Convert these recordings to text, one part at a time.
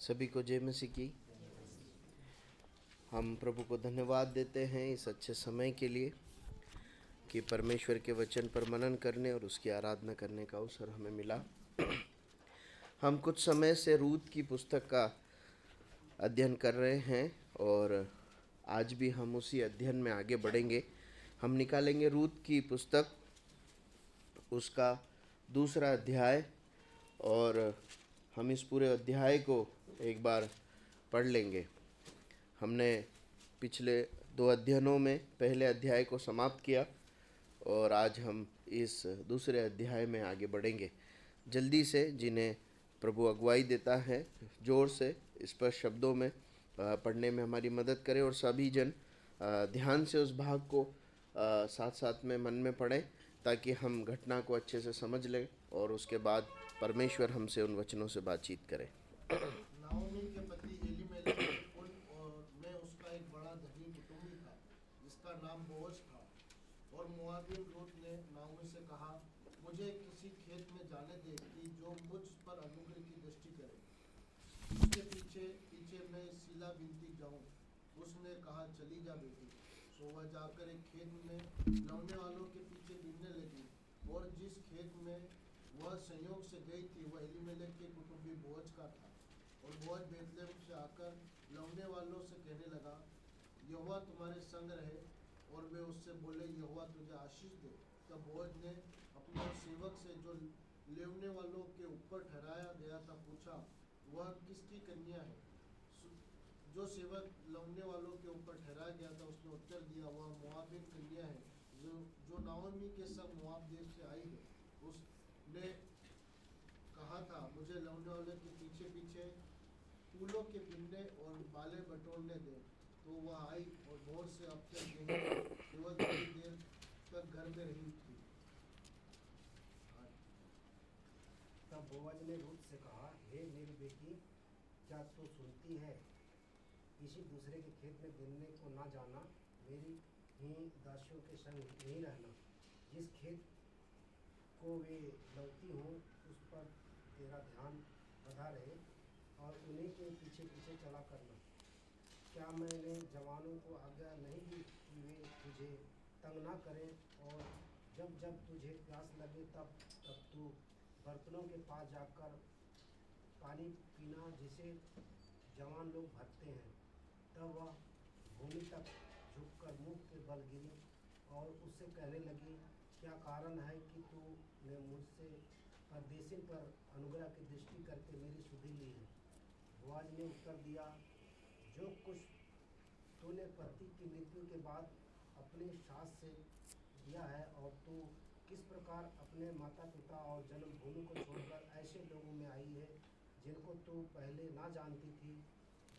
सभी को जय मसीह की। हम प्रभु को धन्यवाद देते हैं इस अच्छे समय के लिए कि परमेश्वर के वचन पर मनन करने और उसकी आराधना करने का अवसर हमें मिला। हम कुछ समय से रूत की पुस्तक का अध्ययन कर रहे हैं और आज भी हम उसी अध्ययन में आगे बढ़ेंगे। हम निकालेंगे रूत की पुस्तक, उसका दूसरा अध्याय, और हम इस पूरे अध्याय को एक बार पढ़ लेंगे। हमने पिछले 2 अध्ययनों में पहले अध्याय को समाप्त किया और आज हम इस दूसरे अध्याय में आगे बढ़ेंगे। जल्दी से जिन्हें प्रभु अगुवाई देता है, जोर से स्पष्ट शब्दों में पढ़ने में हमारी मदद करें और सभी जन ध्यान से उस भाग को साथ साथ में मन में पढ़ें ताकि हम घटना को अच्छे से समझ लें और उसके बाद परमेश्वर हमसे उन वचनों से बातचीत करें। नाओमी के पति एलीमेलेक के कुल और में उसका एक बड़ा धनी कुटुंबी था जिसका नाम बोअज था। और मोआबिन रूत ने नाओमी से कहा, मुझे किसी खेत में जाने दे कि जो मुझ पर अनुग्रह की दृष्टि करे, उसके पीछे पीछे मैं सीला बिनती जाऊं। उसने कहा, चली जा बेटी। सो वह जाकर एक खेत में लौने वालों के पीछे बिनने लगी, और जिस खेत में वह संयोग से गई थी वह एलीमेलेक के कुटुंबी बोअज का था। और बोअज बेतलेहम से आकर लौने वालों से कहने लगा, यहोवा तुम्हारे संग रहे। और वे उससे बोले, यहोवा तुझे आशीष दे। तब बोअज ने अपने सेवक से जो लेवने वालों के ऊपर ठहराया गया था पूछा, वह किसकी कन्या है? जो सेवक लौने वालों के ऊपर ठहराया गया था उसने उत्तर दिया, वह मोआबिन कन्या है जो नाओमी के संग मोआब देश से आई है। उसने कहा था, मुझे लौने वाले के पीछे पीछे फूलों के बिनने और बाले बटोरने दे। तो वह आई और भोर से अब तक यहीं केवल थोड़ी देर तक घर में रही थी। तब बोअज ने रूत से कहा, हे मेरी बेटी, क्या तू सुनती है? किसी दूसरे के खेत में बिनने को ना जाना, मेरी ही दासियों के संग नहीं रहना। जिस खेत को वे लौती हों उस पर तेरा ध्यान बधा रहे और उन्हीं के पीछे पीछे चला करना। क्या मैंने जवानों को आज्ञा नहीं दी कि वे तुझे तंग ना करें, और जब जब तुझे प्यास लगे तब तब तू बर्तनों के पास जाकर पानी पीना जिसे जवान लोग भरते हैं। तब वह भूमि तक झुककर मुंह के बल गिरी और उससे कहने लगी, क्या कारण है कि तूने मुझसे परदेशी पर अनुग्रह की दृष्टि करके मेरी सुधि ली है? बोअज ने उत्तर दिया, जो कुछ तूने पति की मृत्यु के बाद अपने सास से दिया है, और तू किस प्रकार अपने माता पिता और जन्मभूमि को छोड़कर ऐसे लोगों में आई है जिनको तू पहले ना जानती थी,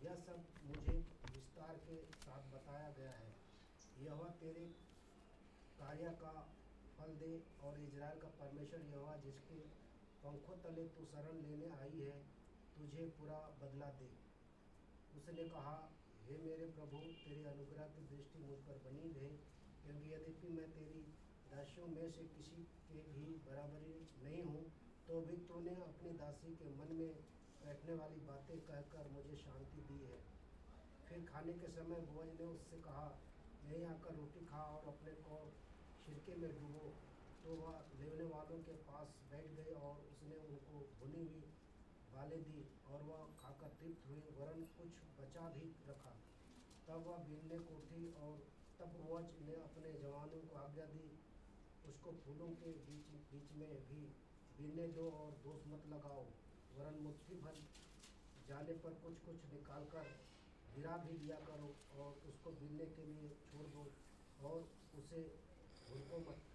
यह सब मुझे विस्तार के साथ बताया गया है। यहोवा तेरे कार्य का फल दे, और इजराइल का परमेश्वर यहोवा जिसके पंखों तले तू शरण लेने आई है, तुझे पूरा बदला दे। उसने कहा, हे मेरे प्रभु, तेरे अनुग्रह की दृष्टि मुझ पर बनी रहे, क्योंकि यद्यपि मैं तेरी दासियों में से किसी के भी बराबरी नहीं हूँ, तो भी तूने अपनी दासी के मन में बैठने वाली बातें कहकर मुझे शांति दी है। फिर खाने के समय बोअज ने उससे कहा, यहीं आकर रोटी खा और अपने को छिलके में डुबो। तो वह लेवने वालों के पास बैठ गए और उसने उनको भुनी हुई बालें दी, और वह खाकर तृप्त हुए, वरन कुछ बचा भी रखा। तब वह बीनने को उठी, और तब बोअज ने अपने जवानों को आज्ञा दी, उसको फूलों के बीच में भी बीनने दो और दोष मत लगाओ, वरन मुट्ठी भर जाने पर कुछ कुछ निकाल कर गिरा भी दिया करो, और उसको बीनने के लिए छोड़ दो और उसे भूनको मत।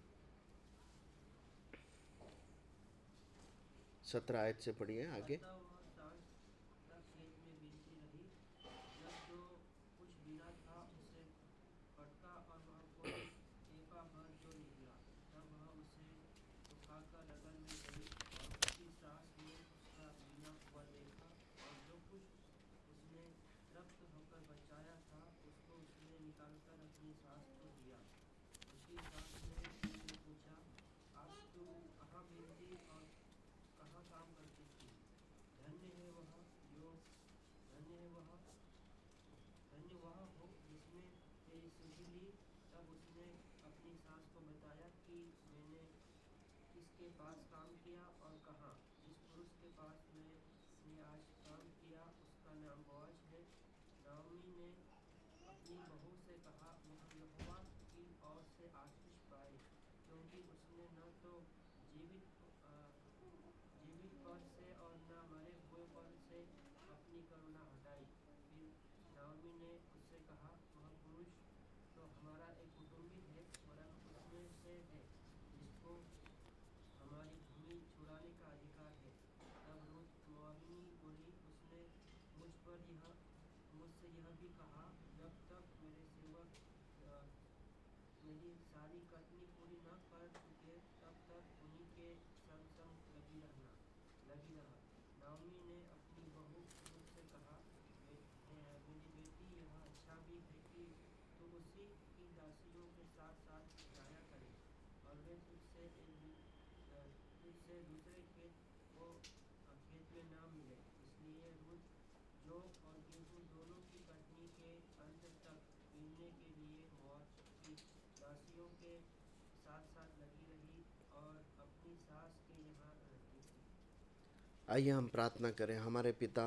17 आयत से पढ़िए आगे। अतः वह सांझ तक खेत में बीनती रही। जब जो कुछ बीना था उसे पटका और वह कोई एपा भर जो निकला, तब वह उसे उठाकर नगर में गई और उसकी सास ने उसका बीना हुआ देखा, और जो कुछ उसने तृप्त होकर बचाया था उसको उसने निकालकर अपनी सास को दिया। उसकी सास ने उससे पूछा, आज तू कहाँ बीनती और कहाँ काम करती थी? धन के पास काम किया और कहा, जिस पुरुष के पास मैंने आज काम किया उसका नाम बोअज है। नाओमी ने अपनी बहू से कहा, वह यहोवा की ओर से आशीष पाए, क्योंकि उसने न तो जीवित पर से और न मरे हुए पर से अपनी करुणा हटाई। फिर नाओमी ने उससे कहा, वह पुरुष तो हमारा एक कुटुंबी है, वरन उसमें से है जिसको हमारी भूमि छुड़ाने का अधिकार है। तब रूत मोआबिनी बोली, उसने मुझसे यह भी कहा, जब तक मेरे सेवक मेरी सारी कटनी पूरी न कर चुके तब तक उन्हीं के संग संग लगी रहा। नाओमी ने अपनी बहू रूत से कहा, मेरी बेटी, यह अच्छा भी है कि तू उसी की दासियों के साथ साथ जाया करे, और वे तुझसे दूसरे खेत में ना मिले। इसलिए रूत जौ और गेहूं दोनों की कटनी के अंत तक बीनने के लिए मोआब की दासियों के साथ साथ लगी रही और अपनी सास के यहाँ रहती थी। आइए हम प्रार्थना करें। हमारे पिता,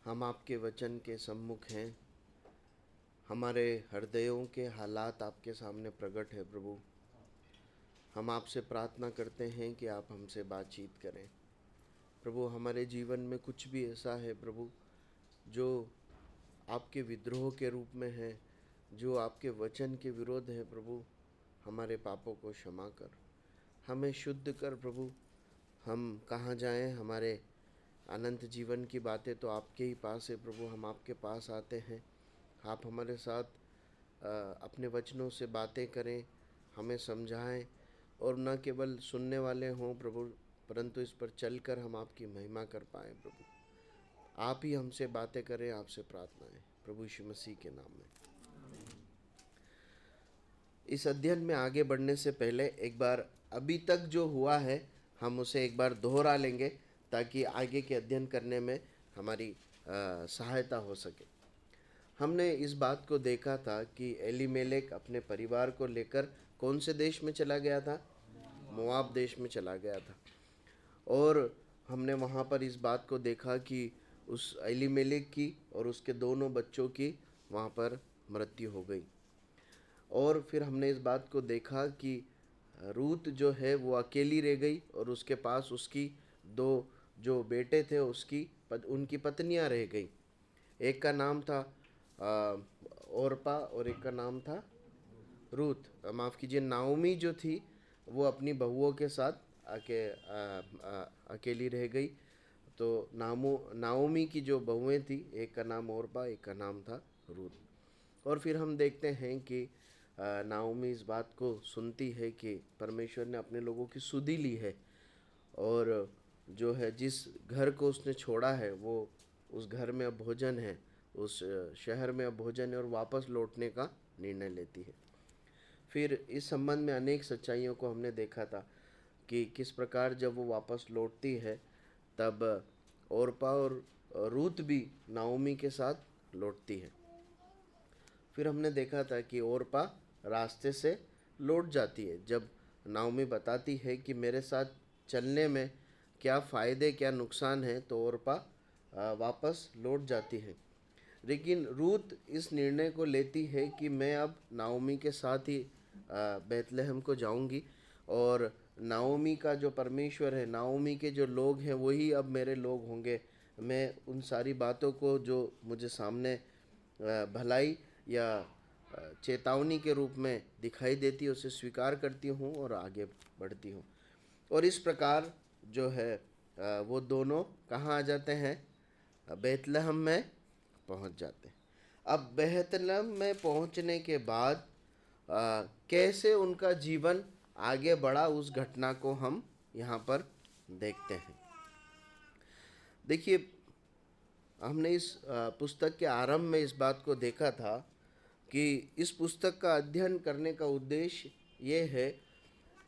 हम आपके वचन के सम्मुख हैं। हमारे हृदयों के हालात आपके सामने प्रकट है प्रभु। हम आपसे प्रार्थना करते हैं कि आप हमसे बातचीत करें प्रभु। हमारे जीवन में कुछ भी ऐसा है प्रभु जो आपके विद्रोह के रूप में है, जो आपके वचन के विरोध है प्रभु, हमारे पापों को क्षमा कर, हमें शुद्ध कर प्रभु। हम कहाँ जाएं? हमारे अनंत जीवन की बातें तो आपके ही पास है प्रभु। हम आपके पास आते हैं, आप हमारे साथ अपने वचनों से बातें करें, हमें समझाएं, और न केवल सुनने वाले हों प्रभु, परंतु इस पर चलकर हम आपकी महिमा कर पाएँ प्रभु। आप ही हमसे बातें करें, आपसे प्रार्थना है प्रभु यीशु मसीह के नाम में। इस अध्ययन में आगे बढ़ने से पहले एक बार अभी तक जो हुआ है हम उसे एक बार दोहरा लेंगे, ताकि आगे के अध्ययन करने में हमारी सहायता हो सके। हमने इस बात को देखा था कि एलीमेलेक अपने परिवार को लेकर कौन से देश में चला गया था? मोआब देश में चला गया था। और हमने वहाँ पर इस बात को देखा कि उस एलीमेलेक की और उसके दोनों बच्चों की वहाँ पर मृत्यु हो गई। और फिर हमने इस बात को देखा कि रूत जो है वो अकेली रह गई और उसके पास उसकी दो जो बेटे थे उनकी पत्नियां रह गई। एक का नाम था ओरपा और एक का नाम था रूत। माफ़ कीजिए, नाओमी जो थी वो अपनी बहुओं के साथ अकेली रह गई। तो नाओमी की जो बहुएं थी, एक का नाम ओरपा, एक का नाम था रूत। और फिर हम देखते हैं कि नाओमी इस बात को सुनती है कि परमेश्वर ने अपने लोगों की सुधि ली है, और जो है जिस घर को उसने छोड़ा है वो उस घर में अब भोजन है, उस शहर में अब भोजन है, और वापस लौटने का निर्णय लेती है। फिर इस संबंध में अनेक सच्चाइयों को हमने देखा था कि किस प्रकार जब वो वापस लौटती है तब ओरपा और रूत भी नाओमी के साथ लौटती है। फिर हमने देखा था कि ओरपा रास्ते से लौट जाती है। जब नाओमी बताती है कि मेरे साथ चलने में क्या फ़ायदे क्या नुकसान है, तो ओरपा वापस लौट जाती है। लेकिन रूत इस निर्णय को लेती है कि मैं अब नाओमी के साथ ही बैतलहम को जाऊंगी, और नाओमी का जो परमेश्वर है, नाओमी के जो लोग हैं वही अब मेरे लोग होंगे। मैं उन सारी बातों को जो मुझे सामने भलाई या चेतावनी के रूप में दिखाई देती है उसे स्वीकार करती हूँ और आगे बढ़ती हूँ। और इस प्रकार जो है वो दोनों कहाँ आ जाते हैं? बैतलहम में पहुँच जाते हैं। अब बैतलहम में पहुँचने के बाद कैसे उनका जीवन आगे बढ़ा, उस घटना को हम यहाँ पर देखते हैं। देखिए, हमने इस पुस्तक के आरंभ में इस बात को देखा था कि इस पुस्तक का अध्ययन करने का उद्देश्य ये है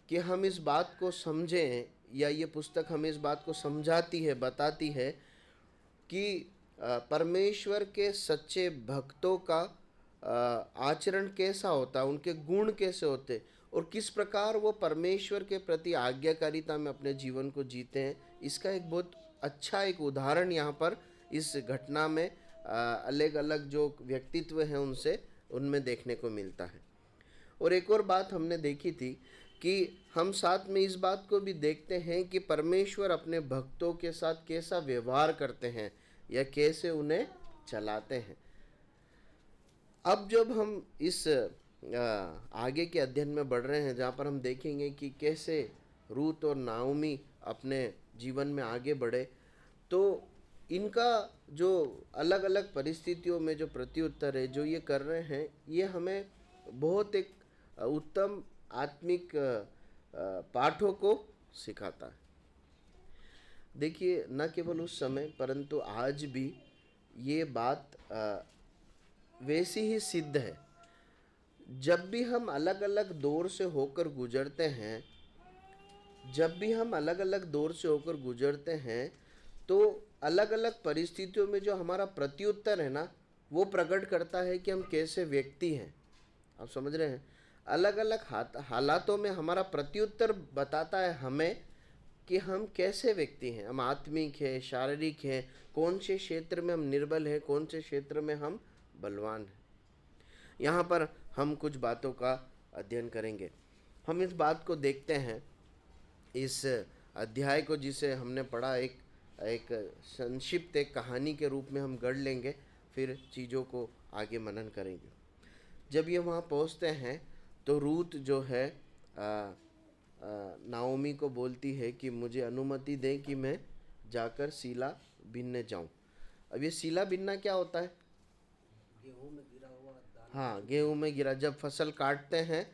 कि हम इस बात को समझें, या ये पुस्तक हमें इस बात को समझाती है, बताती है कि परमेश्वर के सच्चे भक्तों का आचरण कैसा होता, उनके गुण कैसे होते, और किस प्रकार वो परमेश्वर के प्रति आज्ञाकारिता में अपने जीवन को जीते हैं, इसका एक बहुत अच्छा एक उदाहरण यहाँ पर इस घटना में अलग अलग जो व्यक्तित्व हैं उनमें देखने को मिलता है। और एक और बात हमने देखी थी कि हम साथ में इस बात को भी देखते हैं कि परमेश्वर अपने भक्तों के साथ कैसा व्यवहार करते हैं या कैसे उन्हें चलाते हैं। अब जब हम इस आगे के अध्ययन में बढ़ रहे हैं, जहाँ पर हम देखेंगे कि कैसे रूत और नाओमी अपने जीवन में आगे बढ़े, तो इनका जो अलग अलग परिस्थितियों में जो प्रत्युत्तर है जो ये कर रहे हैं, ये हमें बहुत एक उत्तम आत्मिक पाठों को सिखाता है। देखिए, न केवल उस समय परंतु आज भी ये बात वैसी ही सिद्ध है। जब भी हम अलग अलग दौर से होकर गुजरते हैं, तो अलग अलग परिस्थितियों में जो हमारा प्रत्युत्तर है ना, वो प्रकट करता है कि हम कैसे व्यक्ति हैं। आप समझ रहे हैं? अलग अलग हालातों में हमारा प्रत्युत्तर बताता है हमें कि हम कैसे व्यक्ति हैं। हम आत्मिक हैं, शारीरिक हैं, कौन से क्षेत्र में हम निर्बल हैं, कौन से क्षेत्र में हम बलवान हैं। यहाँ पर हम कुछ बातों का अध्ययन करेंगे। हम इस बात को देखते हैं, इस अध्याय को जिसे हमने पढ़ा एक संक्षिप्त एक कहानी के रूप में हम गढ़ लेंगे, फिर चीज़ों को आगे मनन करेंगे। जब ये वहाँ पहुँचते हैं तो रूत जो है नाओमी को बोलती है कि मुझे अनुमति दें कि मैं जाकर सीला बीनने जाऊँ। अब ये सीला बीनना क्या होता है? गेहूं में गिरा हुआ दाना। हाँ, गेहूं में गिरा, जब फसल काटते हैं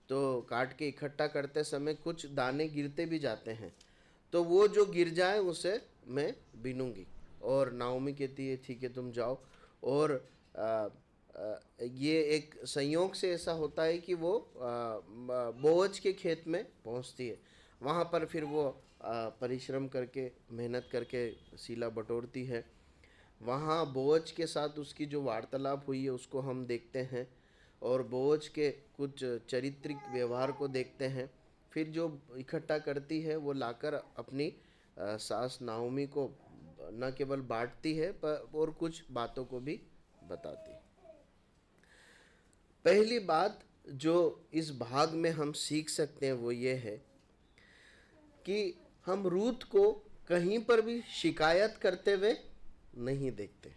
तो काट के इकट्ठा करते समय कुछ दाने गिरते भी जाते हैं, तो वो जो गिर जाए उसे मैं बीनूंगी। और नाओमी कहती है ठीक है तुम जाओ। और ये एक संयोग से ऐसा होता है कि वो बोअज के खेत में पहुंचती है। वहाँ पर फिर वो परिश्रम करके मेहनत करके सीला बटोरती है। वहाँ बोअज के साथ उसकी जो वार्तालाप हुई है उसको हम देखते हैं, और बोअज के कुछ चारित्रिक व्यवहार को देखते हैं। फिर जो इकट्ठा करती है वो लाकर अपनी सास नाओमी को न केवल बांटती है पर और कुछ बातों को भी बताती है। पहली बात जो इस भाग में हम सीख सकते हैं वो ये है कि हम रूत को कहीं पर भी शिकायत करते हुए नहीं देखते,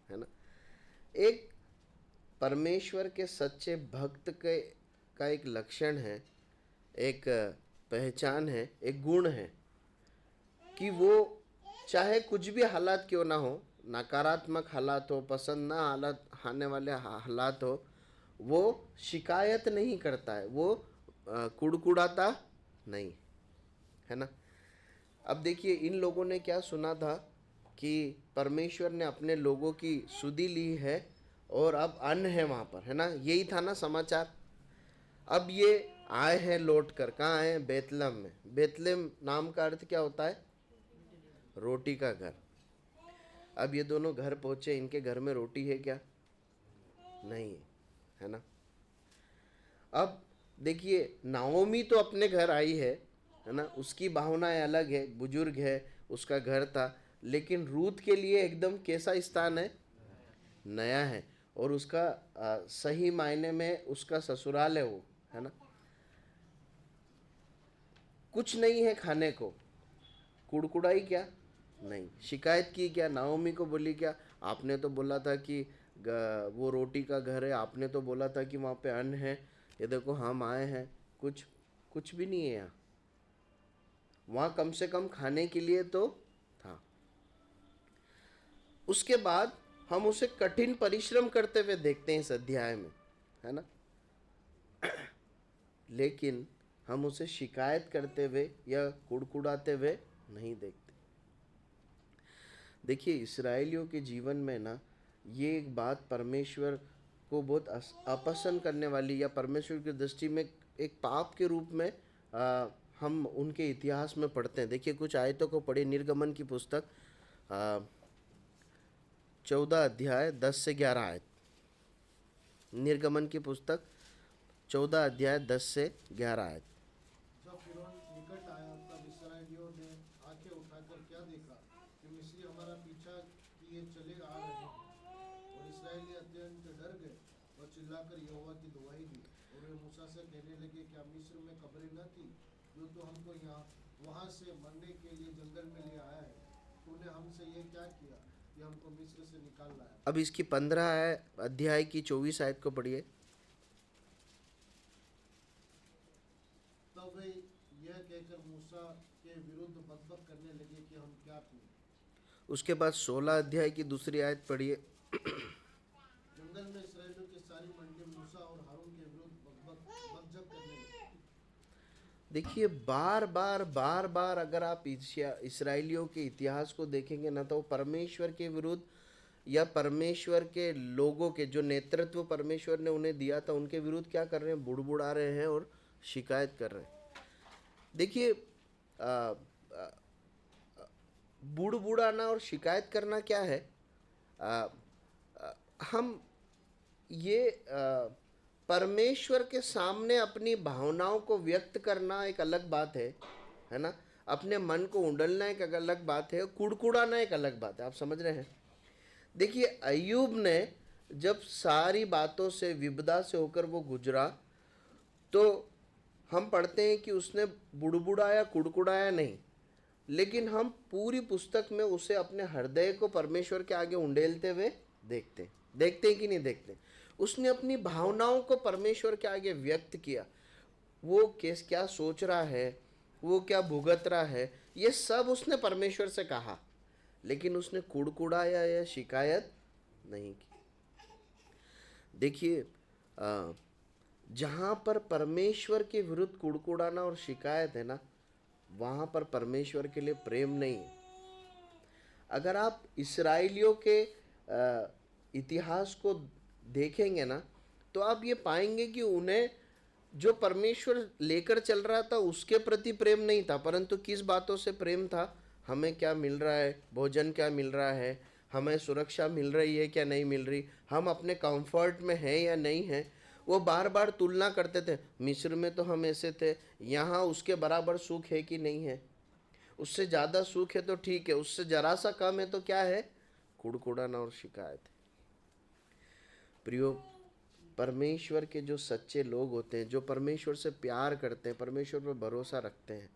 है ना। एक परमेश्वर के सच्चे भक्त का एक लक्षण है, एक पहचान है, एक गुण है कि वो चाहे कुछ भी हालात क्यों ना हो, नकारात्मक हालात हो, पसंद ना हालात आने वाले हालात हो, वो शिकायत नहीं करता है, वो कुड़कुड़ाता नहीं, है ना। अब देखिए, इन लोगों ने क्या सुना था कि परमेश्वर ने अपने लोगों की सुधि ली है और अब अन्न है वहाँ पर, है ना। यही था ना समाचार। अब ये आए हैं लौट कर, कहाँ आए हैं? बेतलहम में। बेतलहम नाम का अर्थ क्या होता है? रोटी का घर। अब ये दोनों घर पहुंचे, इनके घर में रोटी है क्या? नहीं है, है ना। अब देखिए, नाओमी तो अपने घर आई है ना, उसकी भावनाएं अलग है, बुजुर्ग है, उसका घर था। लेकिन रूत के लिए एकदम कैसा स्थान है? नया है। और उसका सही मायने में उसका ससुराल है वो, है ना। कुछ नहीं है खाने को, कुड़कुड़ाई क्या? नहीं। शिकायत की क्या? नाओमी को बोली क्या? आपने तो बोला था कि वो रोटी का घर है, आपने तो बोला था कि वहाँ पे अन्न है, ये देखो हम आए हैं, कुछ भी नहीं है यहाँ। वहाँ कम से कम खाने के लिए तो था। उसके बाद हम उसे कठिन परिश्रम करते हुए देखते हैं इस अध्याय में, है ना। लेकिन हम उसे शिकायत करते हुए या कुड़कुड़ाते हुए नहीं देखते। देखिए, इस्राएलियों के जीवन में ना ये एक बात परमेश्वर को बहुत अपसंद करने वाली या परमेश्वर की दृष्टि में एक पाप के रूप में हम उनके इतिहास में पढ़ते हैं। देखिए, कुछ आयतों को पढ़े। निर्गमन की पुस्तक 14 अध्याय 10 से 11 आयत। निर्गमन की पुस्तक 14 अध्याय 10 से 11 आयत। जब फिरौन निकट आया तब इसराइलियों ने आंखें उठाकर क्या देखा कि मिस्री हमारा पीछा किए चले आ रहे हैं। और इसराइली अत्यंत डर गए और चिल्लाकर यहोवा की दुहाई दी। और वे मूसा से कहने लगे, क्या मिस्र में कब्रें न थी जो तू हमको यहाँ वहाँ से मरने के लिए जंगल में ले आया है? तूने हमसे ये क्या किया कि हमको मिस्र से निकाल लाया? अब इसकी 15 अध्याय की 24 आयत को पढ़िए। तब वे यह कहकर मूसा के विरुद्ध बकबक करने लगे कि हम क्या पिए। उसके बाद 16 अध्याय की दूसरी आयत पढ़िए। जंगल में इसराइलियों की सारी मंडली मूसा और हारून के विरुद्ध बकझक करने लगी। देखिए बार बार अगर आप इसराइलियों के इतिहास को देखेंगे ना, तो वो परमेश्वर के विरुद्ध या परमेश्वर के लोगों के जो नेतृत्व परमेश्वर ने उन्हें दिया था उनके विरुद्ध क्या कर रहे हैं, बुड़बुड़ा रहे हैं और शिकायत कर रहे हैं। देखिए बुड़बुड़ाना और शिकायत करना क्या है? हम ये परमेश्वर के सामने अपनी भावनाओं को व्यक्त करना एक अलग बात है ना। अपने मन को उंडलना एक अलग बात है, कुड़कुड़ाना एक अलग बात है। आप समझ रहे हैं? देखिए अय्यूब ने जब सारी बातों से विपदा से होकर वो गुजरा, तो हम पढ़ते हैं कि उसने बुड़बुड़ाया, कुड़कुड़ाया नहीं, लेकिन हम पूरी पुस्तक में उसे अपने हृदय को परमेश्वर के आगे उंडेलते हुए देखते हैं कि नहीं देखते? उसने अपनी भावनाओं को परमेश्वर के आगे व्यक्त किया। वो क्या सोच रहा है, वो क्या भुगत रहा है, ये सब उसने परमेश्वर से कहा, लेकिन उसने कुड़कुड़ाया या शिकायत नहीं की। देखिए जहाँ पर परमेश्वर के विरुद्ध कुड़कुड़ाना और शिकायत है ना, वहाँ पर परमेश्वर के लिए प्रेम नहीं है। अगर आप इसराइलियों के इतिहास को देखेंगे ना, तो आप ये पाएंगे कि उन्हें जो परमेश्वर लेकर चल रहा था उसके प्रति प्रेम नहीं था, परंतु किस बातों से प्रेम था? हमें क्या मिल रहा है, भोजन क्या मिल रहा है, हमें सुरक्षा मिल रही है क्या नहीं मिल रही, हम अपने कंफर्ट में हैं या नहीं हैं। वो बार बार तुलना करते थे, मिस्र में तो हम ऐसे थे, यहाँ उसके बराबर सुख है कि नहीं है, उससे ज़्यादा सुख है तो ठीक है, उससे जरा सा कम है तो क्या है? कुड़कुड़ाना और शिकायत है। प्रियो, परमेश्वर के जो सच्चे लोग होते हैं, जो परमेश्वर से प्यार करते हैं, परमेश्वर पर भरोसा रखते हैं,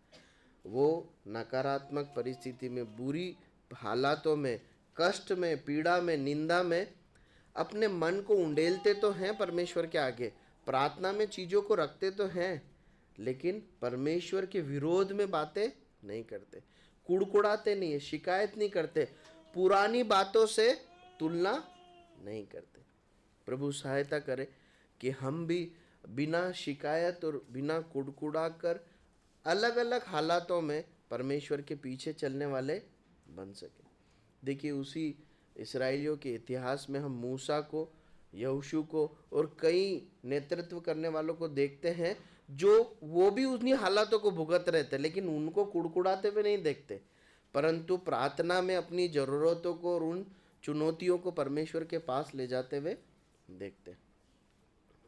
वो नकारात्मक परिस्थिति में, बुरी हालातों में, कष्ट में, पीड़ा में, निंदा में अपने मन को उंडेलते तो हैं परमेश्वर के आगे, प्रार्थना में चीज़ों को रखते तो हैं, लेकिन परमेश्वर के विरोध में बातें नहीं करते, कुड़कुड़ाते नहीं है, शिकायत नहीं करते, पुरानी बातों से तुलना नहीं करते। प्रभु सहायता करे कि हम भी बिना शिकायत और बिना कुड़कुड़ा कर अलग अलग हालातों में परमेश्वर के पीछे चलने वाले बन सके। देखिए उसी इसराइलियों के इतिहास में हम मूसा को, यहोशू को और कई नेतृत्व करने वालों को देखते हैं, जो वो भी उन्हीं हालातों को भुगत रहे थे, लेकिन उनको कुड़कुड़ाते हुए नहीं देखते, परंतु प्रार्थना में अपनी ज़रूरतों को और उन चुनौतियों को परमेश्वर के पास ले जाते हुए देखते।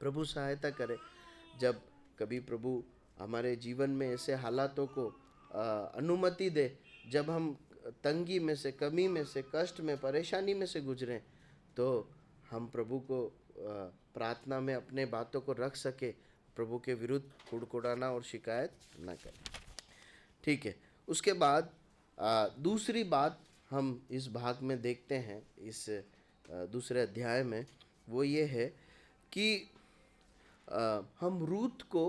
प्रभु सहायता करे, जब कभी प्रभु हमारे जीवन में ऐसे हालातों को अनुमति दे, जब हम तंगी में से, कमी में से, कष्ट में, परेशानी में से गुजरें, तो हम प्रभु को प्रार्थना में अपने बातों को रख सके, प्रभु के विरुद्ध कुड़कुड़ाना और शिकायत न करें। ठीक है। उसके बाद दूसरी बात हम इस भाग में देखते हैं, इस दूसरे अध्याय में, वो ये है कि हम रूत को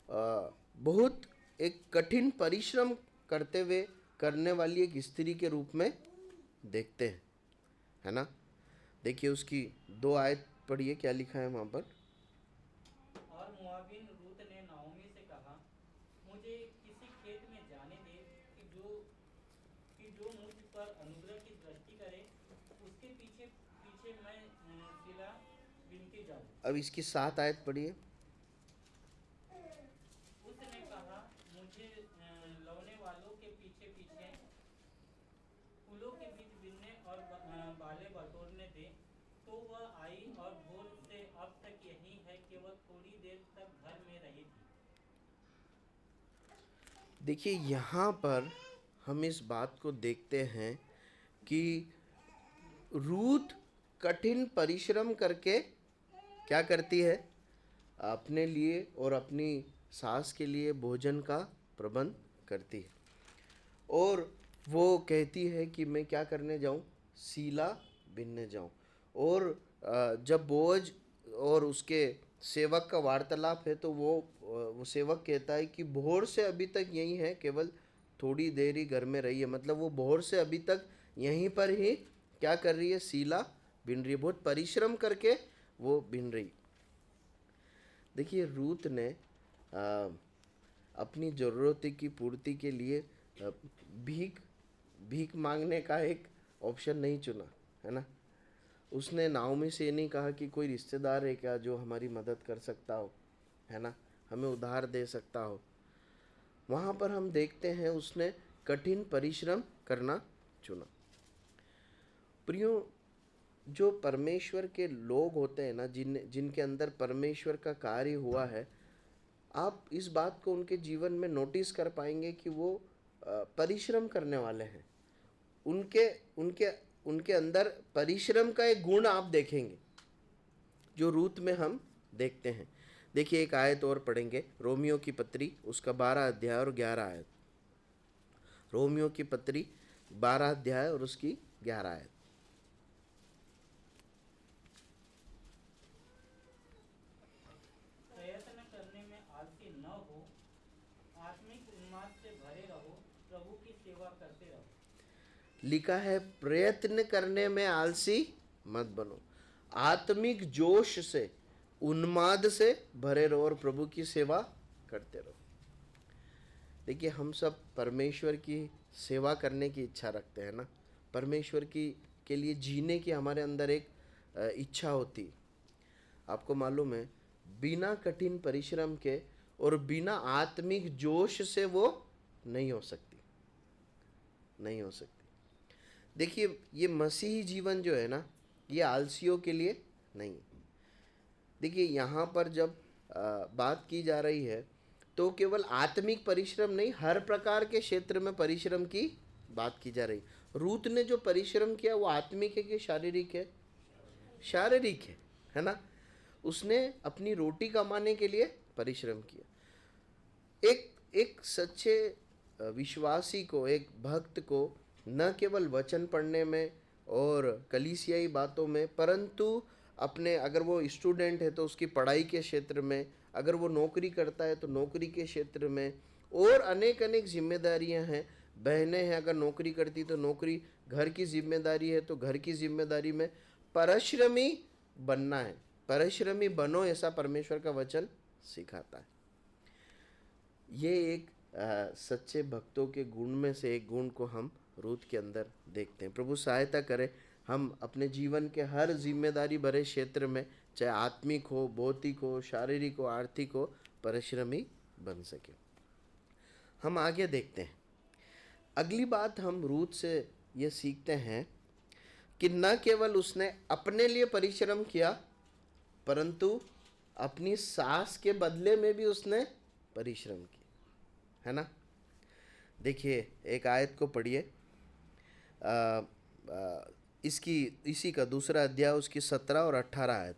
बहुत एक कठिन परिश्रम करते हुए करने वाली एक स्त्री के रूप में देखते हैं, है ना। देखिए उसकी 2 आयत पढ़िए, क्या लिखा है वहाँ पर। और मोआबिन रूत ने नाओमी से कहा, मुझे किसी खेत में जाने दे कि जो मुझ पर अनुग्रह की दृष्टि करे, उसके पीछे पीछे मैं सिला बिनती जाऊं। अब इसकी 7 आयत पढ़िए। उसने कहा, मुझे लौने वालों के पीछे पीछे फूलों के बीच बिनने और बाले बटोरने दे। तो वह आई और भोर से अब तक यही है कि वह थोड़ी देर तक घर देखिए यहाँ पर हम इस बात को देखते हैं कि रूत कठिन परिश्रम करके क्या करती है, अपने लिए और अपनी सास के लिए भोजन का प्रबंध करती है। और वो कहती है कि मैं क्या करने जाऊं, सीला बिनने जाऊं। और जब बोझ और उसके सेवक का वार्तालाप है तो वो सेवक कहता है कि भोर से अभी तक यही है, केवल थोड़ी देर ही घर में रही है। मतलब वो भोर से अभी तक यहीं पर ही क्या कर रही है, सीला बिन रही है, बहुत परिश्रम करके वो बिन रही। देखिए रूत ने अपनी ज़रूरत की पूर्ति के लिए भीख भीख मांगने का एक ऑप्शन नहीं चुना, है ना। उसने नाओमी से ये नहीं कहा कि कोई रिश्तेदार है क्या जो हमारी मदद कर सकता हो, है ना, हमें उधार दे सकता हो। वहाँ पर हम देखते हैं उसने कठिन परिश्रम करना चुना। प्रियो, जो परमेश्वर के लोग होते हैं ना, जिनके अंदर परमेश्वर का कार्य हुआ है, आप इस बात को उनके जीवन में नोटिस कर पाएंगे कि वो परिश्रम करने वाले हैं। उनके उनके उनके अंदर परिश्रम का एक गुण आप देखेंगे जो रूत में हम देखते हैं। देखिए एक आयत और पढ़ेंगे, रोमियो की पत्री उसका 12 अध्याय और 11 आयत। रोमियो की पत्री 12 अध्याय और उसकी 11 आयत। प्रयत्न करने में आलसी न हो, आत्मिक उन्माद से भरे रहो, प्रभु की सेवा करते रहो। लिखा है प्रयत्न करने में आलसी मत बनो, आत्मिक जोश से उन्माद से भरे रहो और प्रभु की सेवा करते रहो। देखिए हम सब परमेश्वर की सेवा करने की इच्छा रखते हैं ना, परमेश्वर की के लिए जीने की हमारे अंदर एक इच्छा होती। आपको मालूम है बिना कठिन परिश्रम के और बिना आत्मिक जोश से वो नहीं हो सकती, नहीं हो सकती। देखिए ये मसीही जीवन जो है ना, ये आलसियों के लिए नहीं। देखिए यहाँ पर जब बात की जा रही है तो केवल आत्मिक परिश्रम नहीं, हर प्रकार के क्षेत्र में परिश्रम की बात की जा रही। रूत ने जो परिश्रम किया वो आत्मिक है कि शारीरिक है? शारीरिक है ना। उसने अपनी रोटी कमाने के लिए परिश्रम किया। एक सच्चे विश्वासी को, एक भक्त को न केवल वचन पढ़ने में और कलीसियाई बातों में, परंतु अपने, अगर वो स्टूडेंट है तो उसकी पढ़ाई के क्षेत्र में, अगर वो नौकरी करता है तो नौकरी के क्षेत्र में, और अनेक अनेक जिम्मेदारियां हैं। बहनें हैं अगर नौकरी करती तो नौकरी, घर की जिम्मेदारी है तो घर की जिम्मेदारी में परिश्रमी बनना है। परिश्रमी बनो ऐसा परमेश्वर का वचन सिखाता है। ये एक सच्चे भक्तों के गुण में से एक गुण को हम रूत के अंदर देखते हैं। प्रभु सहायता करे हम अपने जीवन के हर जिम्मेदारी भरे क्षेत्र में, चाहे आत्मिक हो, भौतिक हो, शारीरिक हो, आर्थिक हो, परिश्रमी बन सके। हम आगे देखते हैं। अगली बात हम रूत से ये सीखते हैं कि न केवल उसने अपने लिए परिश्रम किया, परंतु अपनी सास के बदले में भी उसने परिश्रम किया, है ना। देखिए एक आयत को पढ़िए, इसी का दूसरा अध्याय उसकी 17 और 18 आयत।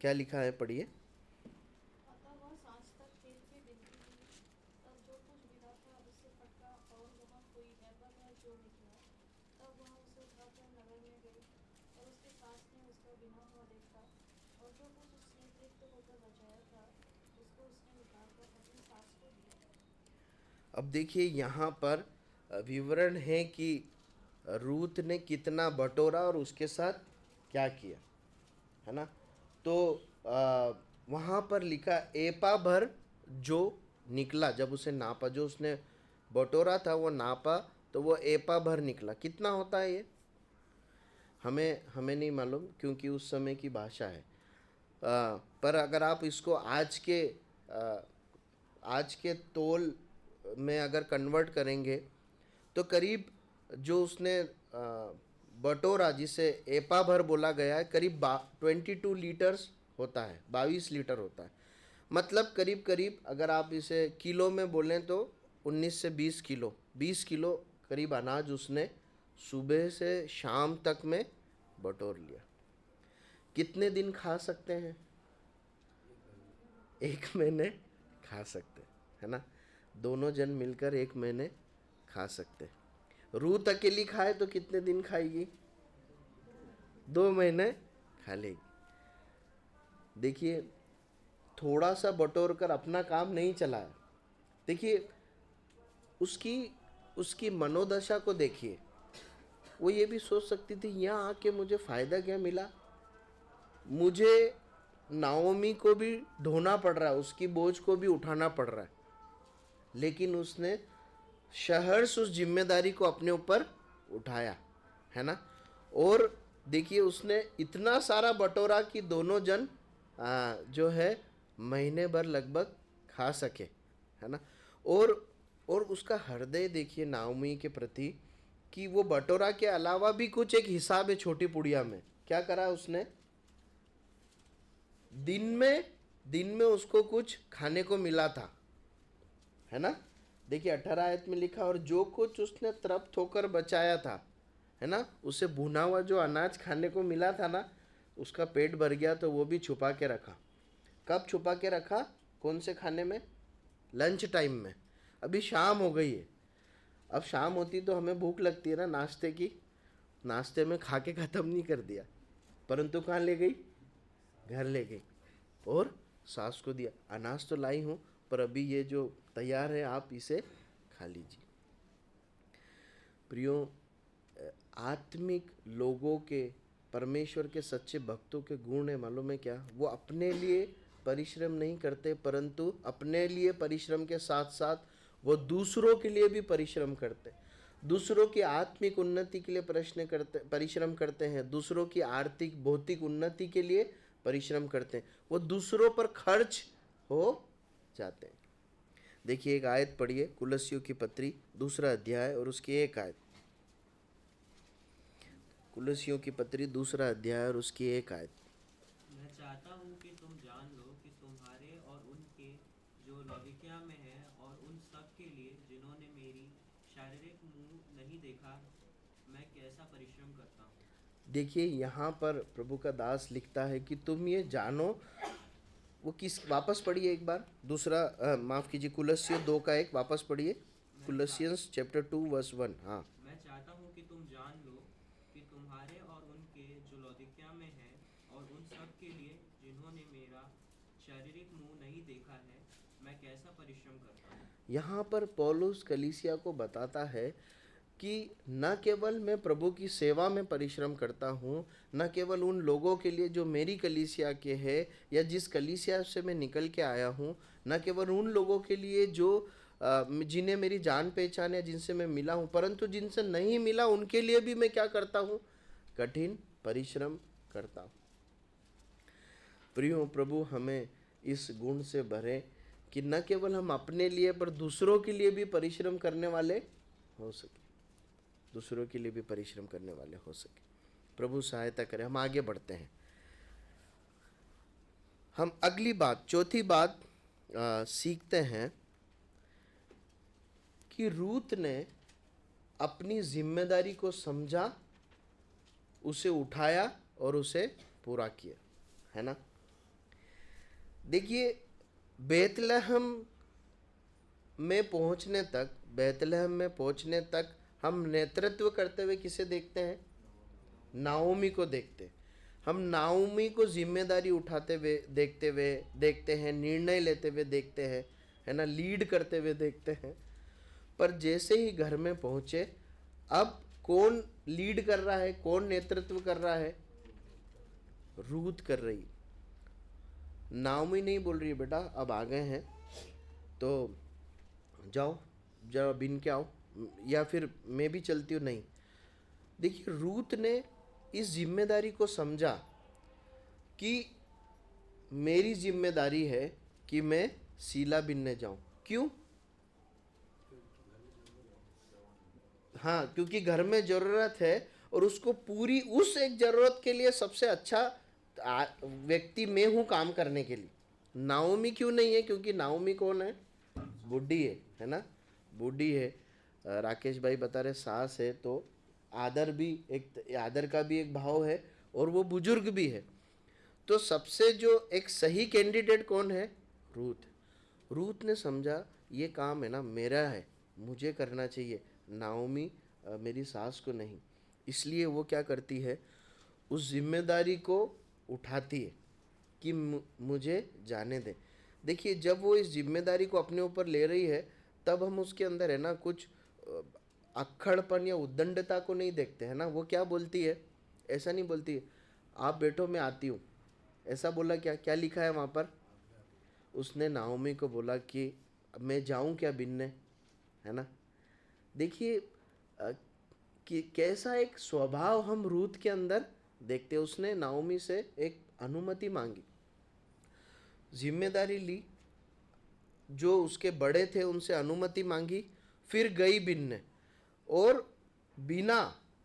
क्या लिखा है, पढ़िए। अतः वह सांझ तक खेत में बिनती रही, तब जो कुछ मिला था उससे फटका, और वहाँ कोई एपा था जो निकला। तब वह उसे उठाकर नगर में गई, और उसके सास ने उसका बिना हुआ देखा, और जो कुछ उसने तृप्त होकर बचाया था उसको उसने निकालकर अपनी सास को दिया। अब देखिए यहाँ पर विवरण है कि रूत ने कितना बटोरा और उसके साथ क्या किया, है ना। तो वहाँ पर लिखा एपा भर जो निकला, जब उसे नापा, जो उसने बटोरा था वो नापा तो वो एपा भर निकला। कितना होता है ये हमें नहीं मालूम, क्योंकि उस समय की भाषा है। पर अगर आप इसको आज के तौल में अगर कन्वर्ट करेंगे तो करीब जो उसने बटोरा, जिसे एपा भर बोला गया है, करीब 22 लीटर्स होता है, 22 लीटर होता है। मतलब करीब करीब अगर आप इसे किलो में बोलें तो 19 से 20 किलो, 20 किलो करीब अनाज उसने सुबह से शाम तक में बटोर लिया। कितने दिन खा सकते हैं? 1 महीने खा सकते हैं, है ना। दोनों जन मिलकर 1 महीने खा सकते हैं। रूत अकेली खाए तो कितने दिन खाएगी? 2 महीने खा लेगी। देखिए, थोड़ा सा बटोर कर अपना काम नहीं चलाया। देखिए उसकी उसकी मनोदशा को देखिए। वो ये भी सोच सकती थी यहाँ आके मुझे फ़ायदा क्या मिला, मुझे नाओमी को भी ढोना पड़ रहा है, उसकी बोझ को भी उठाना पड़ रहा है, लेकिन उसने सहर्ष उस जिम्मेदारी को अपने ऊपर उठाया, है ना। और देखिए उसने इतना सारा बटोरा कि दोनों जन जो है महीने भर लगभग खा सके, है ना। और उसका हृदय देखिए नाओमी के प्रति कि वो बटोरा के अलावा भी कुछ एक हिसाब है छोटी पुड़िया में। क्या करा उसने? दिन में उसको कुछ खाने को मिला था, है ना। देखिए 18 आयत में लिखा, और जो कुछ उसने तृप्त होकर बचाया था, है ना, उसे भुना हुआ जो अनाज खाने को मिला था ना, उसका पेट भर गया तो वो भी छुपा के रखा। कब छुपा के रखा? कौन से खाने में? लंच टाइम में। अभी शाम हो गई है। अब शाम होती तो हमें भूख लगती है ना नाश्ते की, नाश्ते में खा के ख़त्म नहीं कर दिया, परंतु कहाँ ले गई? घर ले गई और सास को दिया, अनाज तो लाई हूँ पर अभी ये जो तैयार है आप इसे खा लीजिए। प्रियो, आत्मिक लोगों के, परमेश्वर के सच्चे भक्तों के गुण है मालूम है क्या? वो अपने लिए परिश्रम नहीं करते, परंतु अपने लिए परिश्रम के साथ साथ वो दूसरों के लिए भी परिश्रम करते, दूसरों की आत्मिक उन्नति के लिए परिश्रम करते हैं, दूसरों की आर्थिक भौतिक उन्नति के लिए परिश्रम करते हैं, वो दूसरों पर खर्च हो जाते हैं। देखिए एक आयत पढ़िए, कुलस्सियों की पत्री 2 अध्याय और उसकी 1 आयत। कुलस्सियों की पत्री 2 अध्याय और उसकी 1 आयत। मैं चाहता हूँ कि तुम जान लो कि तुम्हारे और उनके जो लौदीकिया में है और उन सब के लिए जिन्होंने मेरी शारीरिक मुंह नहीं देखा, मैं कैसा परिश्रम करता हूँ। देखिए यहाँ पर प्रभु का दास लिखता है कि तुम ये जानो, वो किस, वापस पढ़िए एक बार, माफ कीजिए, कुलस्सियों 2:1 वापस पढ़िए। कुलस्सियंस चैप्टर 2 वर्स 1। हाँ, मैं चाहता हूँ कि तुम जान लो कि तुम्हारे और उनके जो लौदीकिया में है और उन सब के लिए जिन्होंने मेरा शारीरिक मुंह नहीं देखा है, मैं कैसा परिश्रम करता हूँ। यहाँ पर पौलुस कलीसिया को बताता है कि न केवल मैं प्रभु की सेवा में परिश्रम करता हूँ, न केवल उन लोगों के लिए जो मेरी कलीसिया के है या जिस कलीसिया से मैं निकल के आया हूँ, न केवल उन लोगों के लिए जो जिन्हें मेरी जान पहचान है, जिनसे मैं मिला हूँ, परंतु जिनसे नहीं मिला उनके लिए भी मैं क्या करता हूँ? कठिन परिश्रम करता हूँ। प्रियो, प्रभु हमें इस गुण से भरे कि न केवल हम अपने लिए पर दूसरों के लिए भी परिश्रम करने वाले हो सके, दूसरों के लिए भी परिश्रम करने वाले हो सके। प्रभु सहायता करे। हम आगे बढ़ते हैं। हम अगली बात, चौथी बात सीखते हैं कि रूत ने अपनी जिम्मेदारी को समझा, उसे उठाया और उसे पूरा किया, है ना। देखिए बेतलहम में पहुंचने तक हम नेतृत्व करते हुए किसे देखते हैं? नाओमी को देखते हैं। हम नाओमी को जिम्मेदारी उठाते हुए देखते हैं, निर्णय लेते हुए देखते हैं, है ना, लीड करते हुए देखते हैं। पर जैसे ही घर में पहुंचे, अब कौन लीड कर रहा है, कौन नेतृत्व कर रहा है? रूत कर रही। नाओमी नहीं बोल रही है बेटा अब आ गए हैं तो जाओ जरा बिन के आओ, या फिर मैं भी चलती हूँ, नहीं। देखिए रूत ने इस जिम्मेदारी को समझा कि मेरी जिम्मेदारी है कि मैं सीला बिनने जाऊं। क्यों? हाँ, क्योंकि घर में जरूरत है और उसको पूरी उस एक जरूरत के लिए सबसे अच्छा व्यक्ति मैं हूं काम करने के लिए, नाओमी क्यों नहीं है? क्योंकि नाओमी कौन है? बूढ़ी है ना, बूढ़ी है। राकेश भाई बता रहे सास है, तो आदर भी एक, आदर का भी एक भाव है और वो बुजुर्ग भी है। तो सबसे जो एक सही कैंडिडेट कौन है? रूथ। रूथ ने समझा ये काम है ना मेरा है, मुझे करना चाहिए, नाओमी मेरी सास को नहीं। इसलिए वो क्या करती है, उस जिम्मेदारी को उठाती है कि मुझे जाने दे। देखिए, जब वो इस जिम्मेदारी को अपने ऊपर ले रही है, तब हम उसके अंदर है ना कुछ अक्खड़पन या उद्दंडता को नहीं देखते हैं ना। वो क्या बोलती है? ऐसा नहीं बोलती है आप बैठो मैं आती हूँ, ऐसा बोला क्या? क्या लिखा है वहाँ पर? उसने नाओमी को बोला कि मैं जाऊँ क्या बिनने, है ना। देखिए कि कैसा एक स्वभाव हम रूथ के अंदर देखते हैं। उसने नाओमी से एक अनुमति मांगी, जिम्मेदारी ली, जो उसके बड़े थे उनसे अनुमति मांगी, फिर गई बिनने और बिना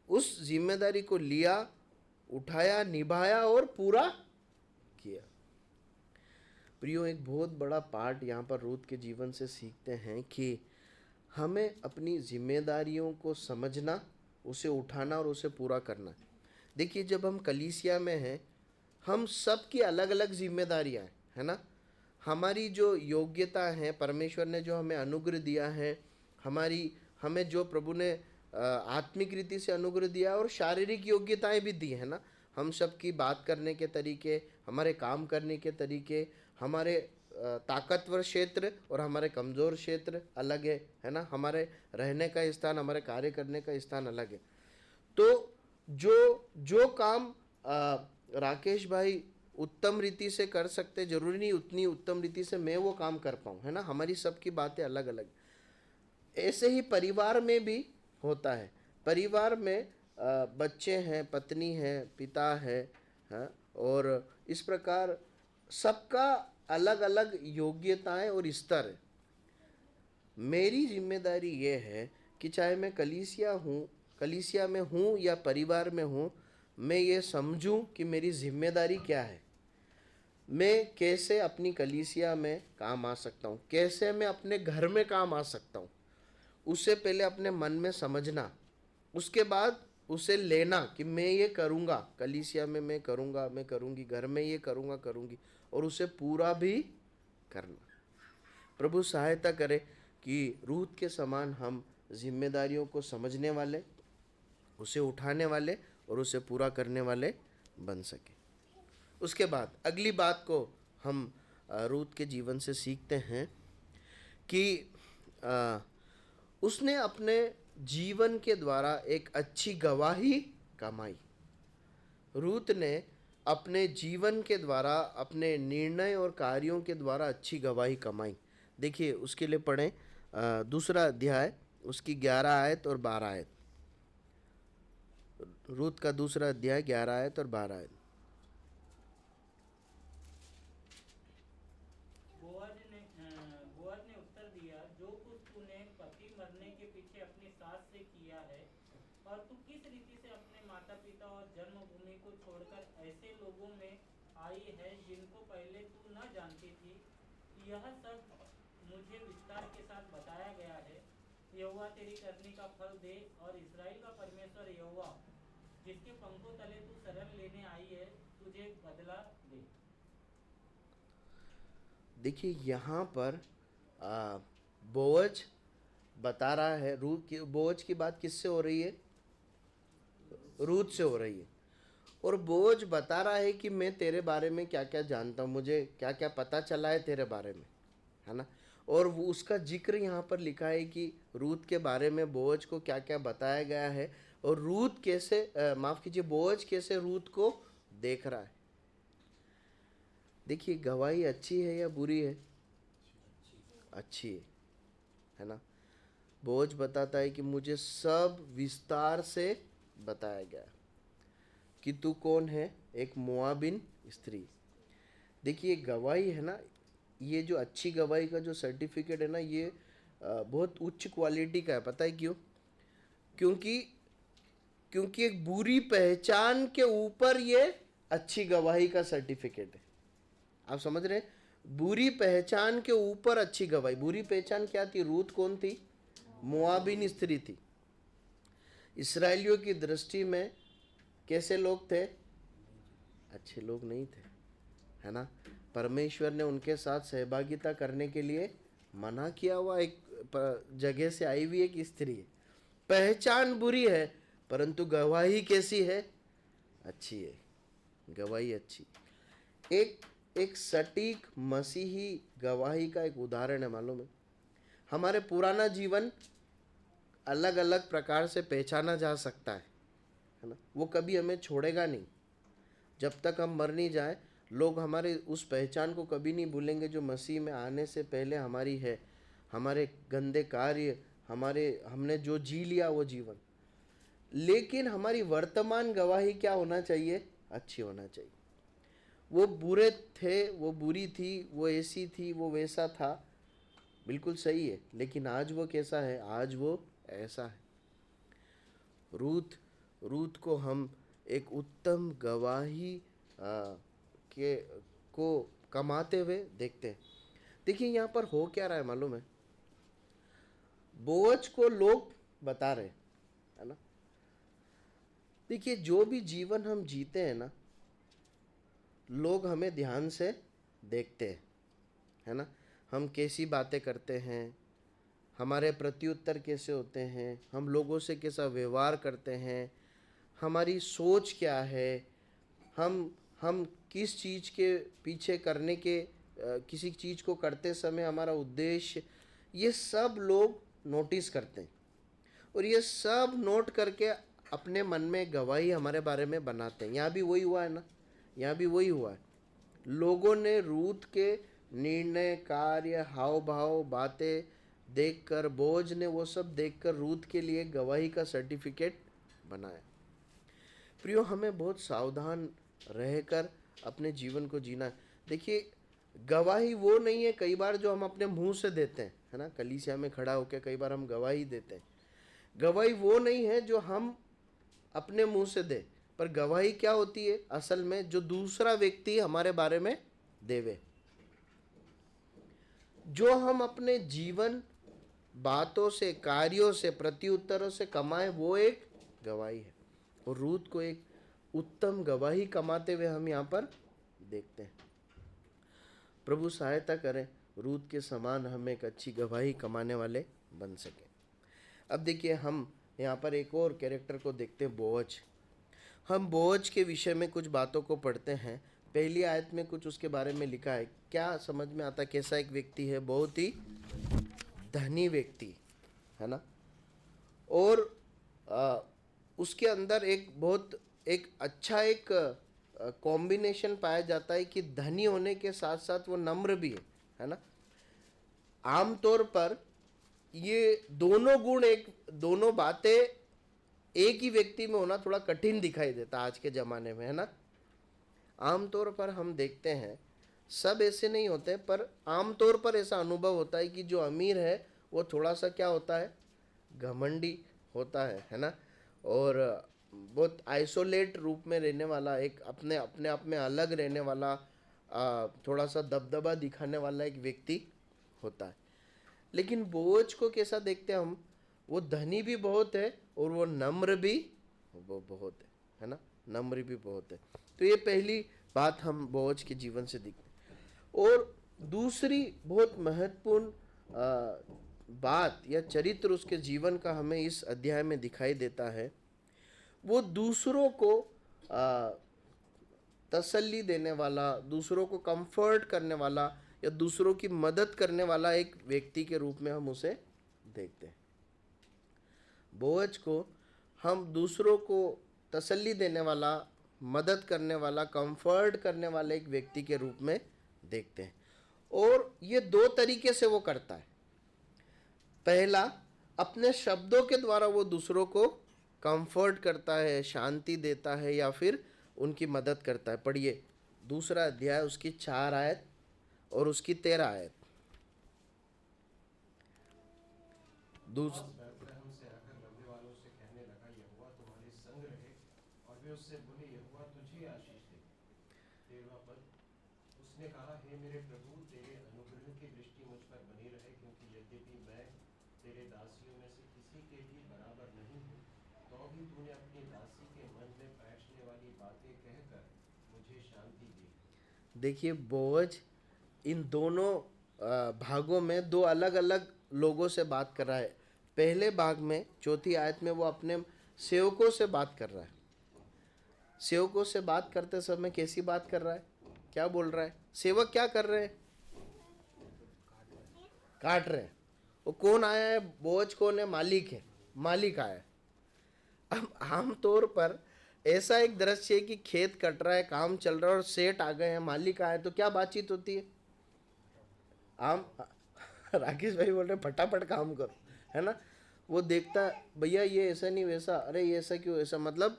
उस जिम्मेदारी को लिया, उठाया, निभाया और पूरा किया। प्रियो, एक बहुत बड़ा पार्ट यहाँ पर रूथ के जीवन से सीखते हैं कि हमें अपनी जिम्मेदारियों को समझना, उसे उठाना और उसे पूरा करना। देखिए, जब हम कलीसिया में हैं, हम सब की अलग अलग जिम्मेदारियाँ हैं, है ना। हमारी जो योग्यता है, परमेश्वर ने जो हमें अनुग्रह दिया है, हमें जो प्रभु ने आत्मिक रीति से अनुग्रह दिया और शारीरिक योग्यताएं भी दी है ना। हम सब की बात करने के तरीके, हमारे काम करने के तरीके, हमारे ताकतवर क्षेत्र और हमारे कमज़ोर क्षेत्र अलग है ना। हमारे रहने का स्थान, हमारे कार्य करने का स्थान अलग है। तो जो जो काम राकेश भाई उत्तम रीति से कर सकते, जरूरी नहीं उतनी उत्तम रीति से मैं वो काम कर पाऊँ, है ना। हमारी सबकी बातें अलग अलग। ऐसे ही परिवार में भी होता है। परिवार में बच्चे हैं, पत्नी है, पिता है, और इस प्रकार सबका अलग अलग योग्यताएं और स्तर है। मेरी जिम्मेदारी ये है कि चाहे मैं कलीसिया में हूँ या परिवार में हूँ, मैं ये समझूं कि मेरी जिम्मेदारी क्या है, मैं कैसे अपनी कलीसिया में काम आ सकता हूँ, कैसे मैं अपने घर में काम आ सकता हूँ। उससे पहले अपने मन में समझना, उसके बाद उसे लेना कि मैं ये करूँगा, कलीसिया में मैं करूँगा, मैं करूँगी, घर में ये करूँगा, करूँगी, और उसे पूरा भी करना। प्रभु सहायता करे कि रूथ के समान हम जिम्मेदारियों को समझने वाले, उसे उठाने वाले और उसे पूरा करने वाले बन सके। उसके बाद अगली बात को हम रूथ के जीवन से सीखते हैं कि उसने अपने जीवन के द्वारा एक अच्छी गवाही कमाई। रूथ ने अपने जीवन के द्वारा, अपने निर्णय और कार्यों के द्वारा अच्छी गवाही कमाई। देखिए, उसके लिए पढ़ें दूसरा अध्याय, उसकी 11 आयत और 12 आयत। रूथ का दूसरा अध्याय 11 आयत और 12 आयत। बोअज ने उत्तर दिया, जो कुछ तूने पति मरने के पीछे अपनी सास से किया है, और तू किस रीति से अपने माता पिता और जन्मभूमि को छोड़कर ऐसे लोगों में आई है जिनको पहले तू न जानती थी, यह सब मुझे विस्तार के साथ बताया गया है। यहोवा तेरी करनी का फल दे, और इस्राएल का परमेश्वर यहोवा, जिसके पंखों तले तू शरण लेने आई है, तुझे बदला दे। देखिए, यहाँ पर बोअज बता रहा है, बोअज की बात किससे हो रही है? रूथ से हो रही है। और बोअज बता रहा है कि मैं तेरे बारे में क्या क्या जानता हूँ, मुझे क्या क्या पता चला है तेरे बारे में, है ना। और वो उसका जिक्र यहाँ पर लिखा है कि रूथ के बारे में बोअज को क्या क्या बताया गया है, और रूथ कैसे माफ़ कीजिए, बोअज कैसे रूथ को देख रहा है। देखिए, गवाही अच्छी है या बुरी है? अच्छी है ना। बोझ बताता है कि मुझे सब विस्तार से बताया गया कि तू कौन है, एक मोआबिन स्त्री। देखिए, गवाही है ना, ये जो अच्छी गवाही का जो सर्टिफिकेट है ना, ये बहुत उच्च क्वालिटी का है। पता है क्यों? क्योंकि एक बुरी पहचान के ऊपर ये अच्छी गवाही का सर्टिफिकेट है। आप समझ रहे हैं? बुरी पहचान के ऊपर अच्छी गवाही। बुरी पहचान क्या थी? रूत कौन थी? मोआबिन स्त्री थी। इस्राएलियों की दृष्टि में कैसे लोग थे? अच्छे लोग नहीं थे, है ना। परमेश्वर ने उनके साथ सहभागिता करने के लिए मना किया हुआ एक जगह से आई हुई एक स्त्री है। पहचान बुरी है, परंतु गवाही कैसी है? अच्छी है, गवाही अच्छी। एक सटीक मसीही गवाही का एक उदाहरण है, मालूम है? हमारे पुराना जीवन अलग अलग प्रकार से पहचाना जा सकता है ना। वो कभी हमें छोड़ेगा नहीं। जब तक हम मर नहीं जाए, लोग हमारे उस पहचान को कभी नहीं भूलेंगे जो मसीह में आने से पहले हमारी है। हमारे गंदे कार्य, हमने जो जी लिया वो जीवन। लेकिन हमारी वर्तमान गवाही क्या होना चाहिए? अच्छी होना चाहिए। वो बुरे थे, वो बुरी थी, वो ऐसी थी, वो वैसा था, बिल्कुल सही है। लेकिन आज वो कैसा है? आज वो ऐसा है। रूत को हम एक उत्तम गवाही के को कमाते हुए देखते हैं। देखिए यहाँ पर हो क्या रहा है मालूम है? बोअज को लोग बता रहे, है ना। देखिए जो भी जीवन हम जीते हैं ना, लोग हमें ध्यान से देखते हैं, है ना। हम कैसी बातें करते हैं, हमारे प्रत्युत्तर कैसे होते हैं, हम लोगों से कैसा व्यवहार करते हैं, हमारी सोच क्या है, हम किस चीज़ के पीछे करने के किसी चीज़ को करते समय हमारा उद्देश्य, ये सब लोग नोटिस करते हैं। और ये सब नोट करके अपने मन में गवाही हमारे बारे में बनाते हैं। यहाँ भी वही हुआ है ना, यहाँ भी वही हुआ है। लोगों ने रूत के निर्णय, कार्य, हाव भाव, बातें देखकर, बोझ ने वो सब देखकर रूत के लिए गवाही का सर्टिफिकेट बनाया। प्रियो, हमें बहुत सावधान रहकर अपने जीवन को जीना है। देखिए गवाही वो नहीं है कई बार जो हम अपने मुंह से देते हैं, है ना। कलीसिया में खड़ा होकर कई बार हम गवाही देते हैं। गवाही वो नहीं है जो हम अपने मुंह से दे, पर गवाही क्या होती है असल में? जो दूसरा व्यक्ति हमारे बारे में देवे। जो हम अपने जीवन, बातों से, कार्यों से, प्रत्युत्तरों से कमाए, वो एक गवाही है। और रूत को एक उत्तम गवाही कमाते हुए हम यहाँ पर देखते हैं। प्रभु सहायता करें, रूत के समान हम एक अच्छी गवाही कमाने वाले बन सकें। अब देखिए हम यहाँ पर एक और कैरेक्टर को देखते हैं, बोअज। हम बोअज के विषय में कुछ बातों को पढ़ते हैं। पहली आयत में कुछ उसके बारे में लिखा है। क्या समझ में आता? कैसा एक व्यक्ति है? बहुत ही धनी व्यक्ति, है ना। और उसके अंदर एक अच्छा कॉम्बिनेशन पाया जाता है कि धनी होने के साथ साथ वो नम्र भी है ना। आमतौर पर ये दोनों गुण, दोनों बातें एक ही व्यक्ति में होना थोड़ा कठिन दिखाई देता आज के ज़माने में, है ना। आमतौर पर हम देखते हैं, सब ऐसे नहीं होते, पर आमतौर पर ऐसा अनुभव होता है कि जो अमीर है वो थोड़ा सा क्या होता है? घमंडी होता है ना। और बहुत आइसोलेट रूप में रहने वाला, एक अपने आप में अलग रहने वाला, थोड़ा सा दबदबा दिखाने वाला एक व्यक्ति होता है। लेकिन बोझ को कैसा देखते हैं हम? वो धनी भी बहुत है और वो नम्र भी वो बहुत है ना। नम्र भी बहुत है। तो ये पहली बात हम बोझ के जीवन से देखते हैं। और दूसरी बहुत महत्वपूर्ण बात या चरित्र उसके जीवन का हमें इस अध्याय में दिखाई देता है। वो दूसरों को तसल्ली देने वाला, दूसरों को कंफर्ट करने वाला या दूसरों की मदद करने वाला एक व्यक्ति के रूप में हम उसे देखते हैं। बोअज को हम दूसरों को तसल्ली देने वाला, मदद करने वाला, कंफर्ट करने वाले एक व्यक्ति के रूप में देखते हैं। और ये दो तरीके से वो करता है। पहला, अपने शब्दों के द्वारा वो दूसरों को कंफर्ट करता है, शांति देता है या फिर उनकी मदद करता है। पढ़िए दूसरा अध्याय, उसकी 4 आयत और उसकी 13 आयत। बेथलेहम से आकर रहने वालों से कहने लगा, यहोवा तुम्हारे संग रहे। और वे उससे बोले, यहोवा तुझे आशीष दे। 13वां पद, उस उसने कहा, हे मेरे प्रभु, तेरे अनुग्रह की दृष्टि मुझ पर बनी रहे, क्योंकि यद्यपि मैं तेरे दासियों में से किसी के भी बराबर नहीं हूँ, तो भी तूने अपनी दासी के मन में बैठने वाली बातें कहकर मुझे शांति दी। देखिए बोअज इन दोनों भागों में दो अलग अलग लोगों से बात कर रहा है। पहले भाग में चौथी आयत में वो अपने सेवकों से बात कर रहा है। सेवकों से बात करते समय कैसी बात कर रहा है, क्या बोल रहा है? सेवक क्या कर रहे हैं? काट रहे हैं। वो कौन आया है? बोझ कौन है? मालिक है। मालिक आया है। अब आमतौर पर ऐसा एक दृश्य है कि खेत कट रहा है, काम चल रहा है और सेठ आ गए हैं, मालिक आए, तो क्या बातचीत होती है? आम राकेश भाई बोल रहे फटाफट काम करो, है ना। वो देखता भैया ये ऐसा नहीं वैसा, अरे ये ऐसा क्यों ऐसा, मतलब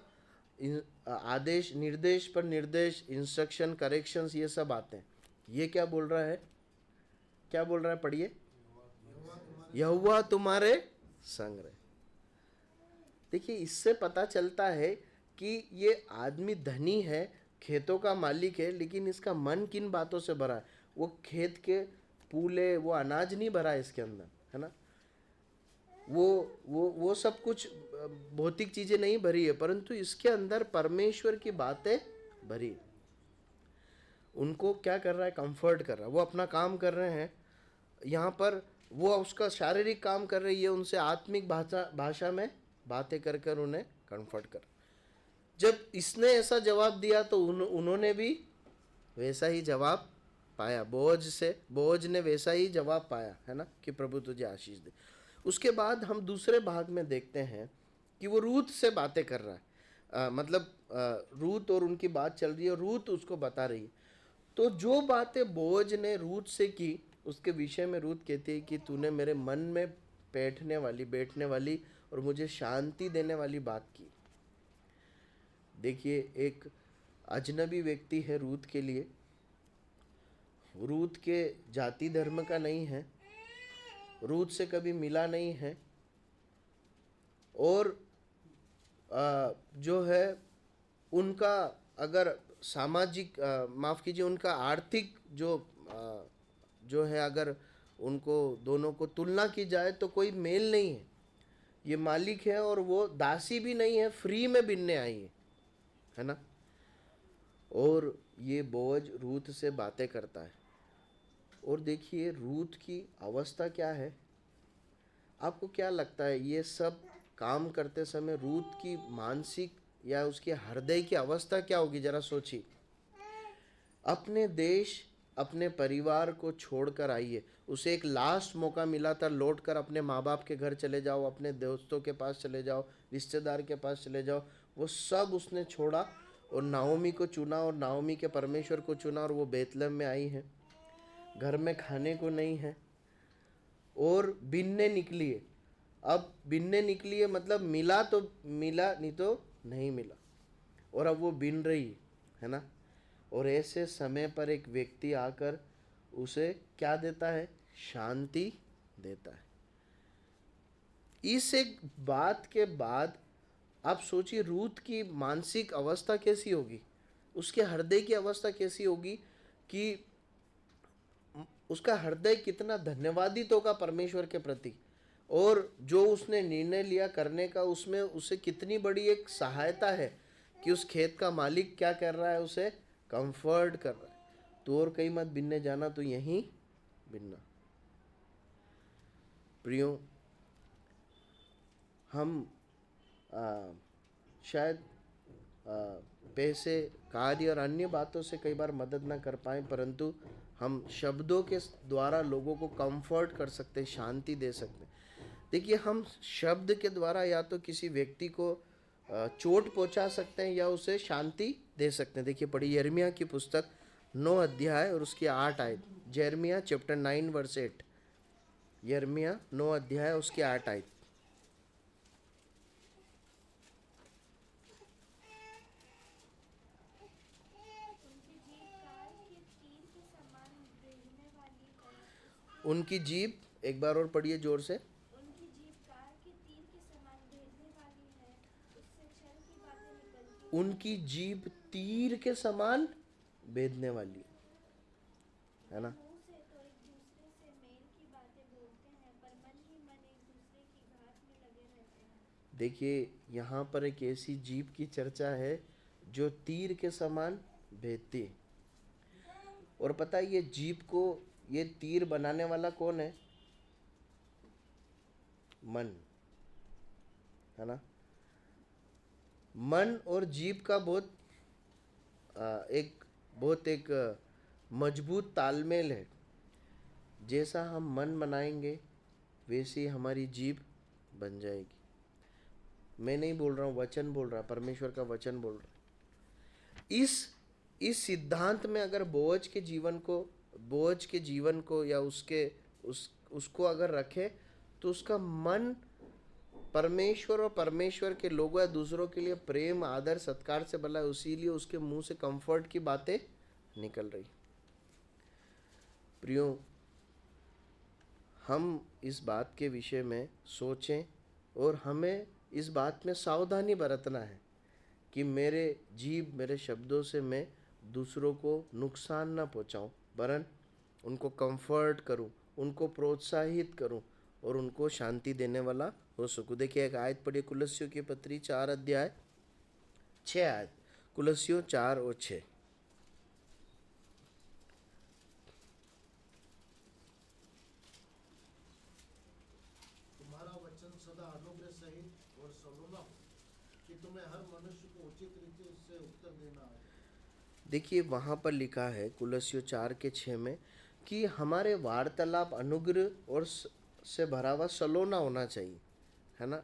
आदेश निर्देश पर निर्देश, इंस्ट्रक्शन, करेक्शंस, ये सब आते हैं। ये क्या बोल रहा है? क्या बोल रहा है? पढ़िए। यहोवा तुम्हारे संग रहे। देखिए इससे पता चलता है कि ये आदमी धनी है, खेतों का मालिक है, लेकिन इसका मन किन बातों से भरा है? वो खेत के पूले, वो अनाज नहीं भरा है इसके अंदर, है ना। वो सब कुछ भौतिक चीजें नहीं भरी है, परंतु इसके अंदर परमेश्वर की बातें भरी है। उनको क्या कर रहा है? कंफर्ट कर रहा है। वो अपना काम कर रहे हैं, यहाँ पर वो उसका शारीरिक काम कर रही है, उनसे आत्मिक भाषा में बातें कर कर उन्हें कंफर्ट कर। जब इसने ऐसा जवाब दिया तो उन्होंने भी वैसा ही जवाब पाया। बोझ ने वैसा ही जवाब पाया, है ना, कि प्रभु तुझे आशीष दे। उसके बाद हम दूसरे भाग में देखते हैं कि वो रूत से बातें कर रहा है। रूत और उनकी बात चल रही है, रूत उसको बता रही है। तो जो बातें बोझ ने रूत से की, उसके विषय में रूत कहती है कि तूने मेरे मन में बैठने वाली और मुझे शांति देने वाली बात की। देखिए एक अजनबी व्यक्ति है रूत के लिए। रूत के जाति धर्म का नहीं है, रूत से कभी मिला नहीं है, और जो है उनका अगर सामाजिक माफ़ कीजिए, उनका आर्थिक जो है, अगर उनको दोनों को तुलना की जाए तो कोई मेल नहीं है। ये मालिक है और वो दासी भी नहीं है, फ्री में बिनने आई है ना। और ये बोझ रूत से बातें करता है। और देखिए रूत की अवस्था क्या है। आपको क्या लगता है ये सब काम करते समय रूत की मानसिक या उसके हृदय की अवस्था क्या होगी? जरा सोचिए। अपने देश, अपने परिवार को छोड़कर आई है। उसे एक लास्ट मौका मिला था, लौट कर अपने माँ बाप के घर चले जाओ, अपने दोस्तों के पास चले जाओ, रिश्तेदार के पास चले जाओ। वो सब उसने छोड़ा और नाओमी को चुना, और नाओमी के परमेश्वर को चुना, और वो बेतलहम में आई है। घर में खाने को नहीं है और बिनने निकली है। अब बिनने निकली है मतलब मिला तो मिला, नहीं तो नहीं मिला, और अब वो बिन रही है ना। और ऐसे समय पर एक व्यक्ति आकर उसे क्या देता है? शांति देता है। इस एक बात के बाद आप सोचिए रूत की मानसिक अवस्था कैसी होगी, उसके हृदय की अवस्था कैसी होगी, कि उसका हृदय कितना धन्यवादित होगा परमेश्वर के प्रति, और जो उसने निर्णय लिया करने का, उसमें उसे कितनी बड़ी एक सहायता है कि उस खेत का मालिक क्या कर रहा है? उसे कंफर्ट कर रहा है। तो और कहीं मत बिनने जाना, तो यहीं बिनना। प्रियो, हम शायद पैसे, कार्य और अन्य बातों से कई बार मदद ना कर पाए, परंतु हम शब्दों के द्वारा लोगों को कंफर्ट कर सकते हैं, शांति दे सकते हैं। देखिए हम शब्द के द्वारा या तो किसी व्यक्ति को चोट पहुंचा सकते हैं या उसे शांति दे सकते हैं। देखिए पढ़िए यिर्मयाह की पुस्तक 9 अध्याय और उसकी 8 आयत। यिर्मयाह चैप्टर 9 वर्स 8। यिर्मयाह 9 अध्याय उसकी 8 आयत। उनकी जीभ, एक बार और पढ़िए जोर से। उनकी जीभ कार के तीर के समान भेदने वाली है, उससे छल की बातें निकलती हैं। उनकी जीभ तीर के समान भेदने वाली है। है ना। मुंह से तो एक दूसरे से मेल की बातें बोलते हैं, पर मन ही मन एक दूसरे की घात में लगे रहते हैं। देखिए यहाँ पर एक ऐसी जीभ की चर्चा है जो तीर के समान भेदती है। और पता है ये जीभ को ये तीर बनाने वाला कौन है? मन, है ना। मन और जीभ का एक मजबूत तालमेल है। जैसा हम मन बनाएंगे वैसे ही हमारी जीभ बन जाएगी। मैं नहीं बोल रहा हूँ, वचन बोल रहा, परमेश्वर का वचन बोल रहा। इस सिद्धांत में अगर बोअज के जीवन को या उसको अगर रखे तो उसका मन परमेश्वर और परमेश्वर के लोगों या दूसरों के लिए प्रेम, आदर, सत्कार से भला है। इसीलिए उसके मुंह से कंफर्ट की बातें निकल रही। प्रियो, हम इस बात के विषय में सोचें और हमें इस बात में सावधानी बरतना है कि मेरे शब्दों से मैं दूसरों को नुकसान ना पहुंचाऊं, वरन उनको कंफर्ट करूं, उनको प्रोत्साहित करूं और उनको शांति देने वाला हो सकूं। देखिए एक आयत पढ़िए, कुलस्सियों की पत्री 4 अध्याय 6 आयत, कुलस्सियों 4 और 6। तुम्हारा वचन सदा अनुग्रह सहित और सलोना हो, कि तुम्हें हर मनुष्य को उचित रीति से उत्तर देना है। देखिए वहाँ पर लिखा है कुलस्सियों 4 के 6 में कि हमारे वार्तालाप अनुग्रह और से भरा हुआ सलोना होना चाहिए, है ना।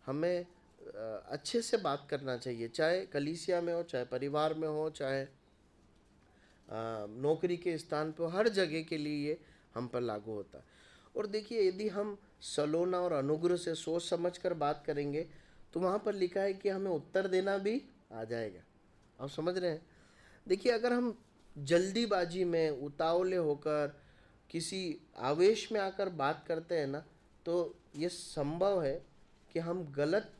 हमें अच्छे से बात करना चाहिए, चाहे कलीसिया में हो, चाहे परिवार में हो, चाहे नौकरी के स्थान पर, हर जगह के लिए ये हम पर लागू होता है। और देखिए यदि हम सलोना और अनुग्रह से सोच समझ कर बात करेंगे तो वहाँ पर लिखा है कि हमें उत्तर देना भी आ जाएगा। आप समझ रहे हैं? देखिए अगर हम जल्दीबाजी में, उतावले होकर, किसी आवेश में आकर बात करते हैं ना, तो ये संभव है कि हम गलत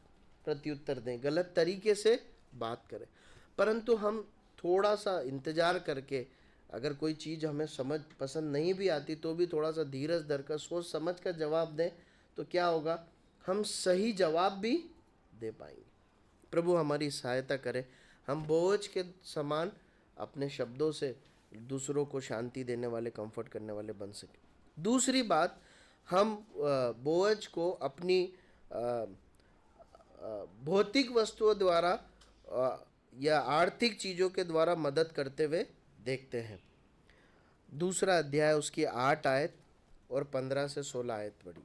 प्रत्युत्तर दें, गलत तरीके से बात करें। परंतु हम थोड़ा सा इंतजार करके, अगर कोई चीज़ हमें समझ पसंद नहीं भी आती तो भी थोड़ा सा धीरज धरकर सोच समझ कर जवाब दें तो क्या होगा, हम सही जवाब भी दे पाएंगे। प्रभु हमारी सहायता करे, हम बोझ के समान अपने शब्दों से दूसरों को शांति देने वाले, कंफर्ट करने वाले बन सके। दूसरी बात, हम बोझ को अपनी भौतिक वस्तुओं द्वारा या आर्थिक चीज़ों के द्वारा मदद करते हुए देखते हैं। दूसरा अध्याय उसकी 8 आयत और 15 से 16 आयत पढ़ी।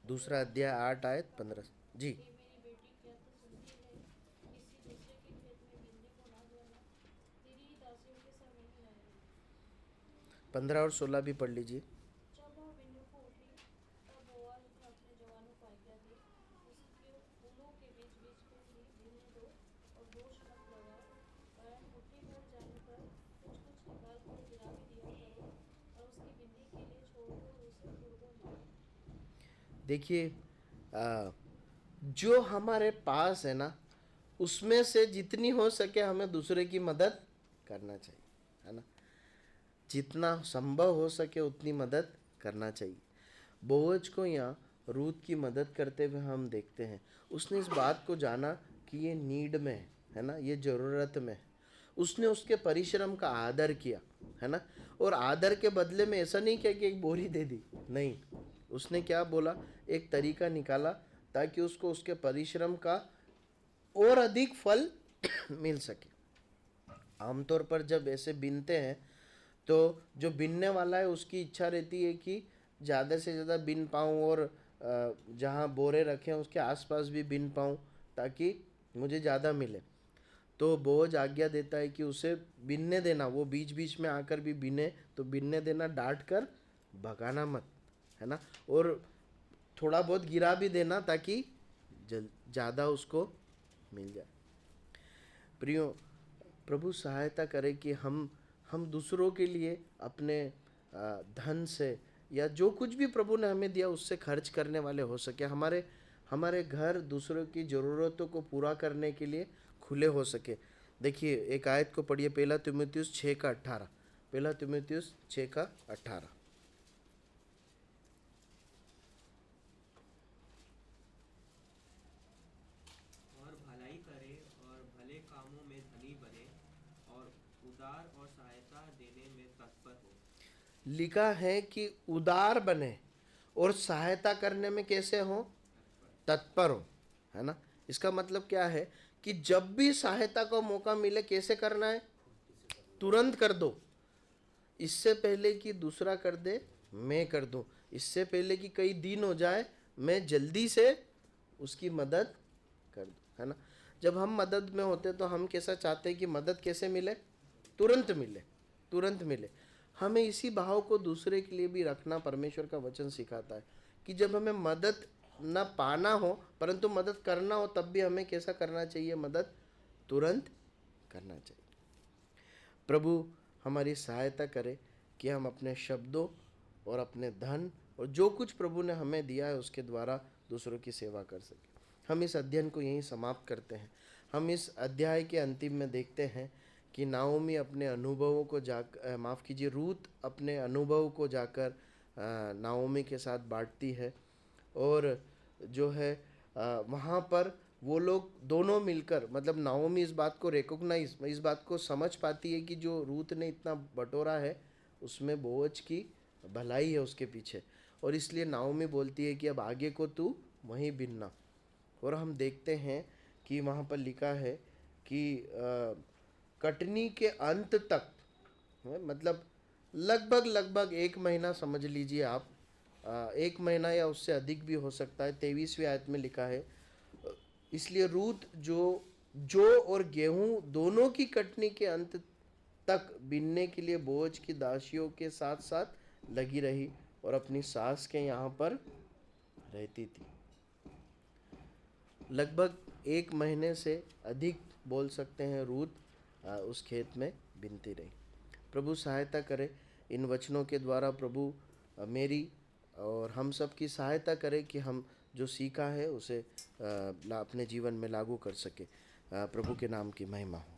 दूसरा अध्याय 8 आयत 15। जी। हे मेरी बेटी, क्या तू सुनती है? किसी दूसरे के खेत में बिनने को ना जाना, तेरी ही दासियों के संग नहीं रहेगी। 15 और 16 भी पढ़ लीजिए। जब वह बिन्ने को उठी, तब बोआज उसे अपने जवानों को आज्ञा दी, उसके फूलों के बीच बीच में ही बिनने दो और दोष मत लगाओ, वरन मुट्ठी भर जाने पर कुछ कुछ निकाल कर गिरा भी दिया करो, और उसकी बिन्नी के लिए छोड़ दो और उसे फूल दो। देखिए जो हमारे पास है ना, उसमें से जितनी हो सके हमें दूसरे की मदद करना चाहिए, है ना। जितना संभव हो सके उतनी मदद करना चाहिए। बोअज को यहाँ रूत की मदद करते हुए हम देखते हैं। उसने इस बात को जाना कि ये नीड में है ना, ये ज़रूरत में है। उसने उसके परिश्रम का आदर किया, है ना। और आदर के बदले में ऐसा नहीं किया कि एक बोरी दे दी, नहीं। उसने क्या बोला, एक तरीका निकाला ताकि उसको उसके परिश्रम का और अधिक फल मिल सके। आमतौर पर जब ऐसे बिनते हैं तो जो बिनने वाला है उसकी इच्छा रहती है कि ज़्यादा से ज़्यादा बिन पाऊँ और जहाँ बोरे रखे हैं उसके आसपास भी बिन पाऊँ ताकि मुझे ज़्यादा मिले। तो बोझ आज्ञा देता है कि उसे बिनने देना, वो बीच बीच में आकर भी बिने तो बिनने देना, डांट कर भगाना मत, है ना। और थोड़ा बहुत गिरा भी देना ताकि ज़्यादा उसको मिल जाए। प्रियो, प्रभु सहायता करे कि हम दूसरों के लिए अपने धन से या जो कुछ भी प्रभु ने हमें दिया उससे खर्च करने वाले हो सके। हमारे घर दूसरों की ज़रूरतों को पूरा करने के लिए खुले हो सके। देखिए एक आयत को पढ़िए, 1 तीमुथियुस 6 का 18। पहला तीमुथियुस 6:18। और भलाई करे और भले कामों में धनी बने और उदार और सहायता देने में तत्पर हो। लिखा है कि उदार बने और सहायता करने में कैसे हो? तत्पर हो, है ना। इसका मतलब क्या है कि जब भी सहायता का मौका मिले कैसे करना है? तुरंत कर दो। इससे पहले कि दूसरा कर दे मैं कर दूं, इससे पहले कि कई दिन हो जाए मैं जल्दी से उसकी मदद कर दूं, है ना। जब हम मदद में होते तो हम कैसा चाहते हैं कि मदद कैसे मिले? तुरंत मिले, तुरंत मिले। हमें इसी भाव को दूसरे के लिए भी रखना परमेश्वर का वचन सिखाता है कि जब हमें मदद न पाना हो परंतु मदद करना हो तब भी हमें कैसा करना चाहिए? मदद तुरंत करना चाहिए। प्रभु हमारी सहायता करे कि हम अपने शब्दों और अपने धन और जो कुछ प्रभु ने हमें दिया है उसके द्वारा दूसरों की सेवा कर सकें। हम इस अध्ययन को यहीं समाप्त करते हैं। हम इस अध्याय के अंतिम में देखते हैं कि नाओमी अपने अनुभवों को रूथ अपने अनुभव को जाकर नाओमी के साथ बांटती है और जो है वहाँ पर वो लोग दोनों मिलकर, मतलब नाओमी इस बात को इस बात को समझ पाती है कि जो रूथ ने इतना बटोरा है उसमें बोअज की भलाई है उसके पीछे, और इसलिए नाओमी बोलती है कि अब आगे को तू वहीं बिनना। और हम देखते हैं कि वहाँ पर लिखा है कि कटनी के अंत तक, मतलब लगभग 1 महीना समझ लीजिए आप, 1 महीना या उससे अधिक भी हो सकता है। 23वीं आयत में लिखा है, इसलिए रूथ जो और गेहूं दोनों की कटनी के अंत तक बीनने के लिए बोझ की दासियों के साथ साथ लगी रही और अपनी सास के यहाँ पर रहती थी। लगभग 1 महीने से अधिक बोल सकते हैं रूथ उस खेत में बीनती रही। प्रभु सहायता करे, इन वचनों के द्वारा प्रभु मेरी और हम सब की सहायता करे कि हम जो सीखा है उसे अपने जीवन में लागू कर सके। प्रभु के नाम की महिमा हो।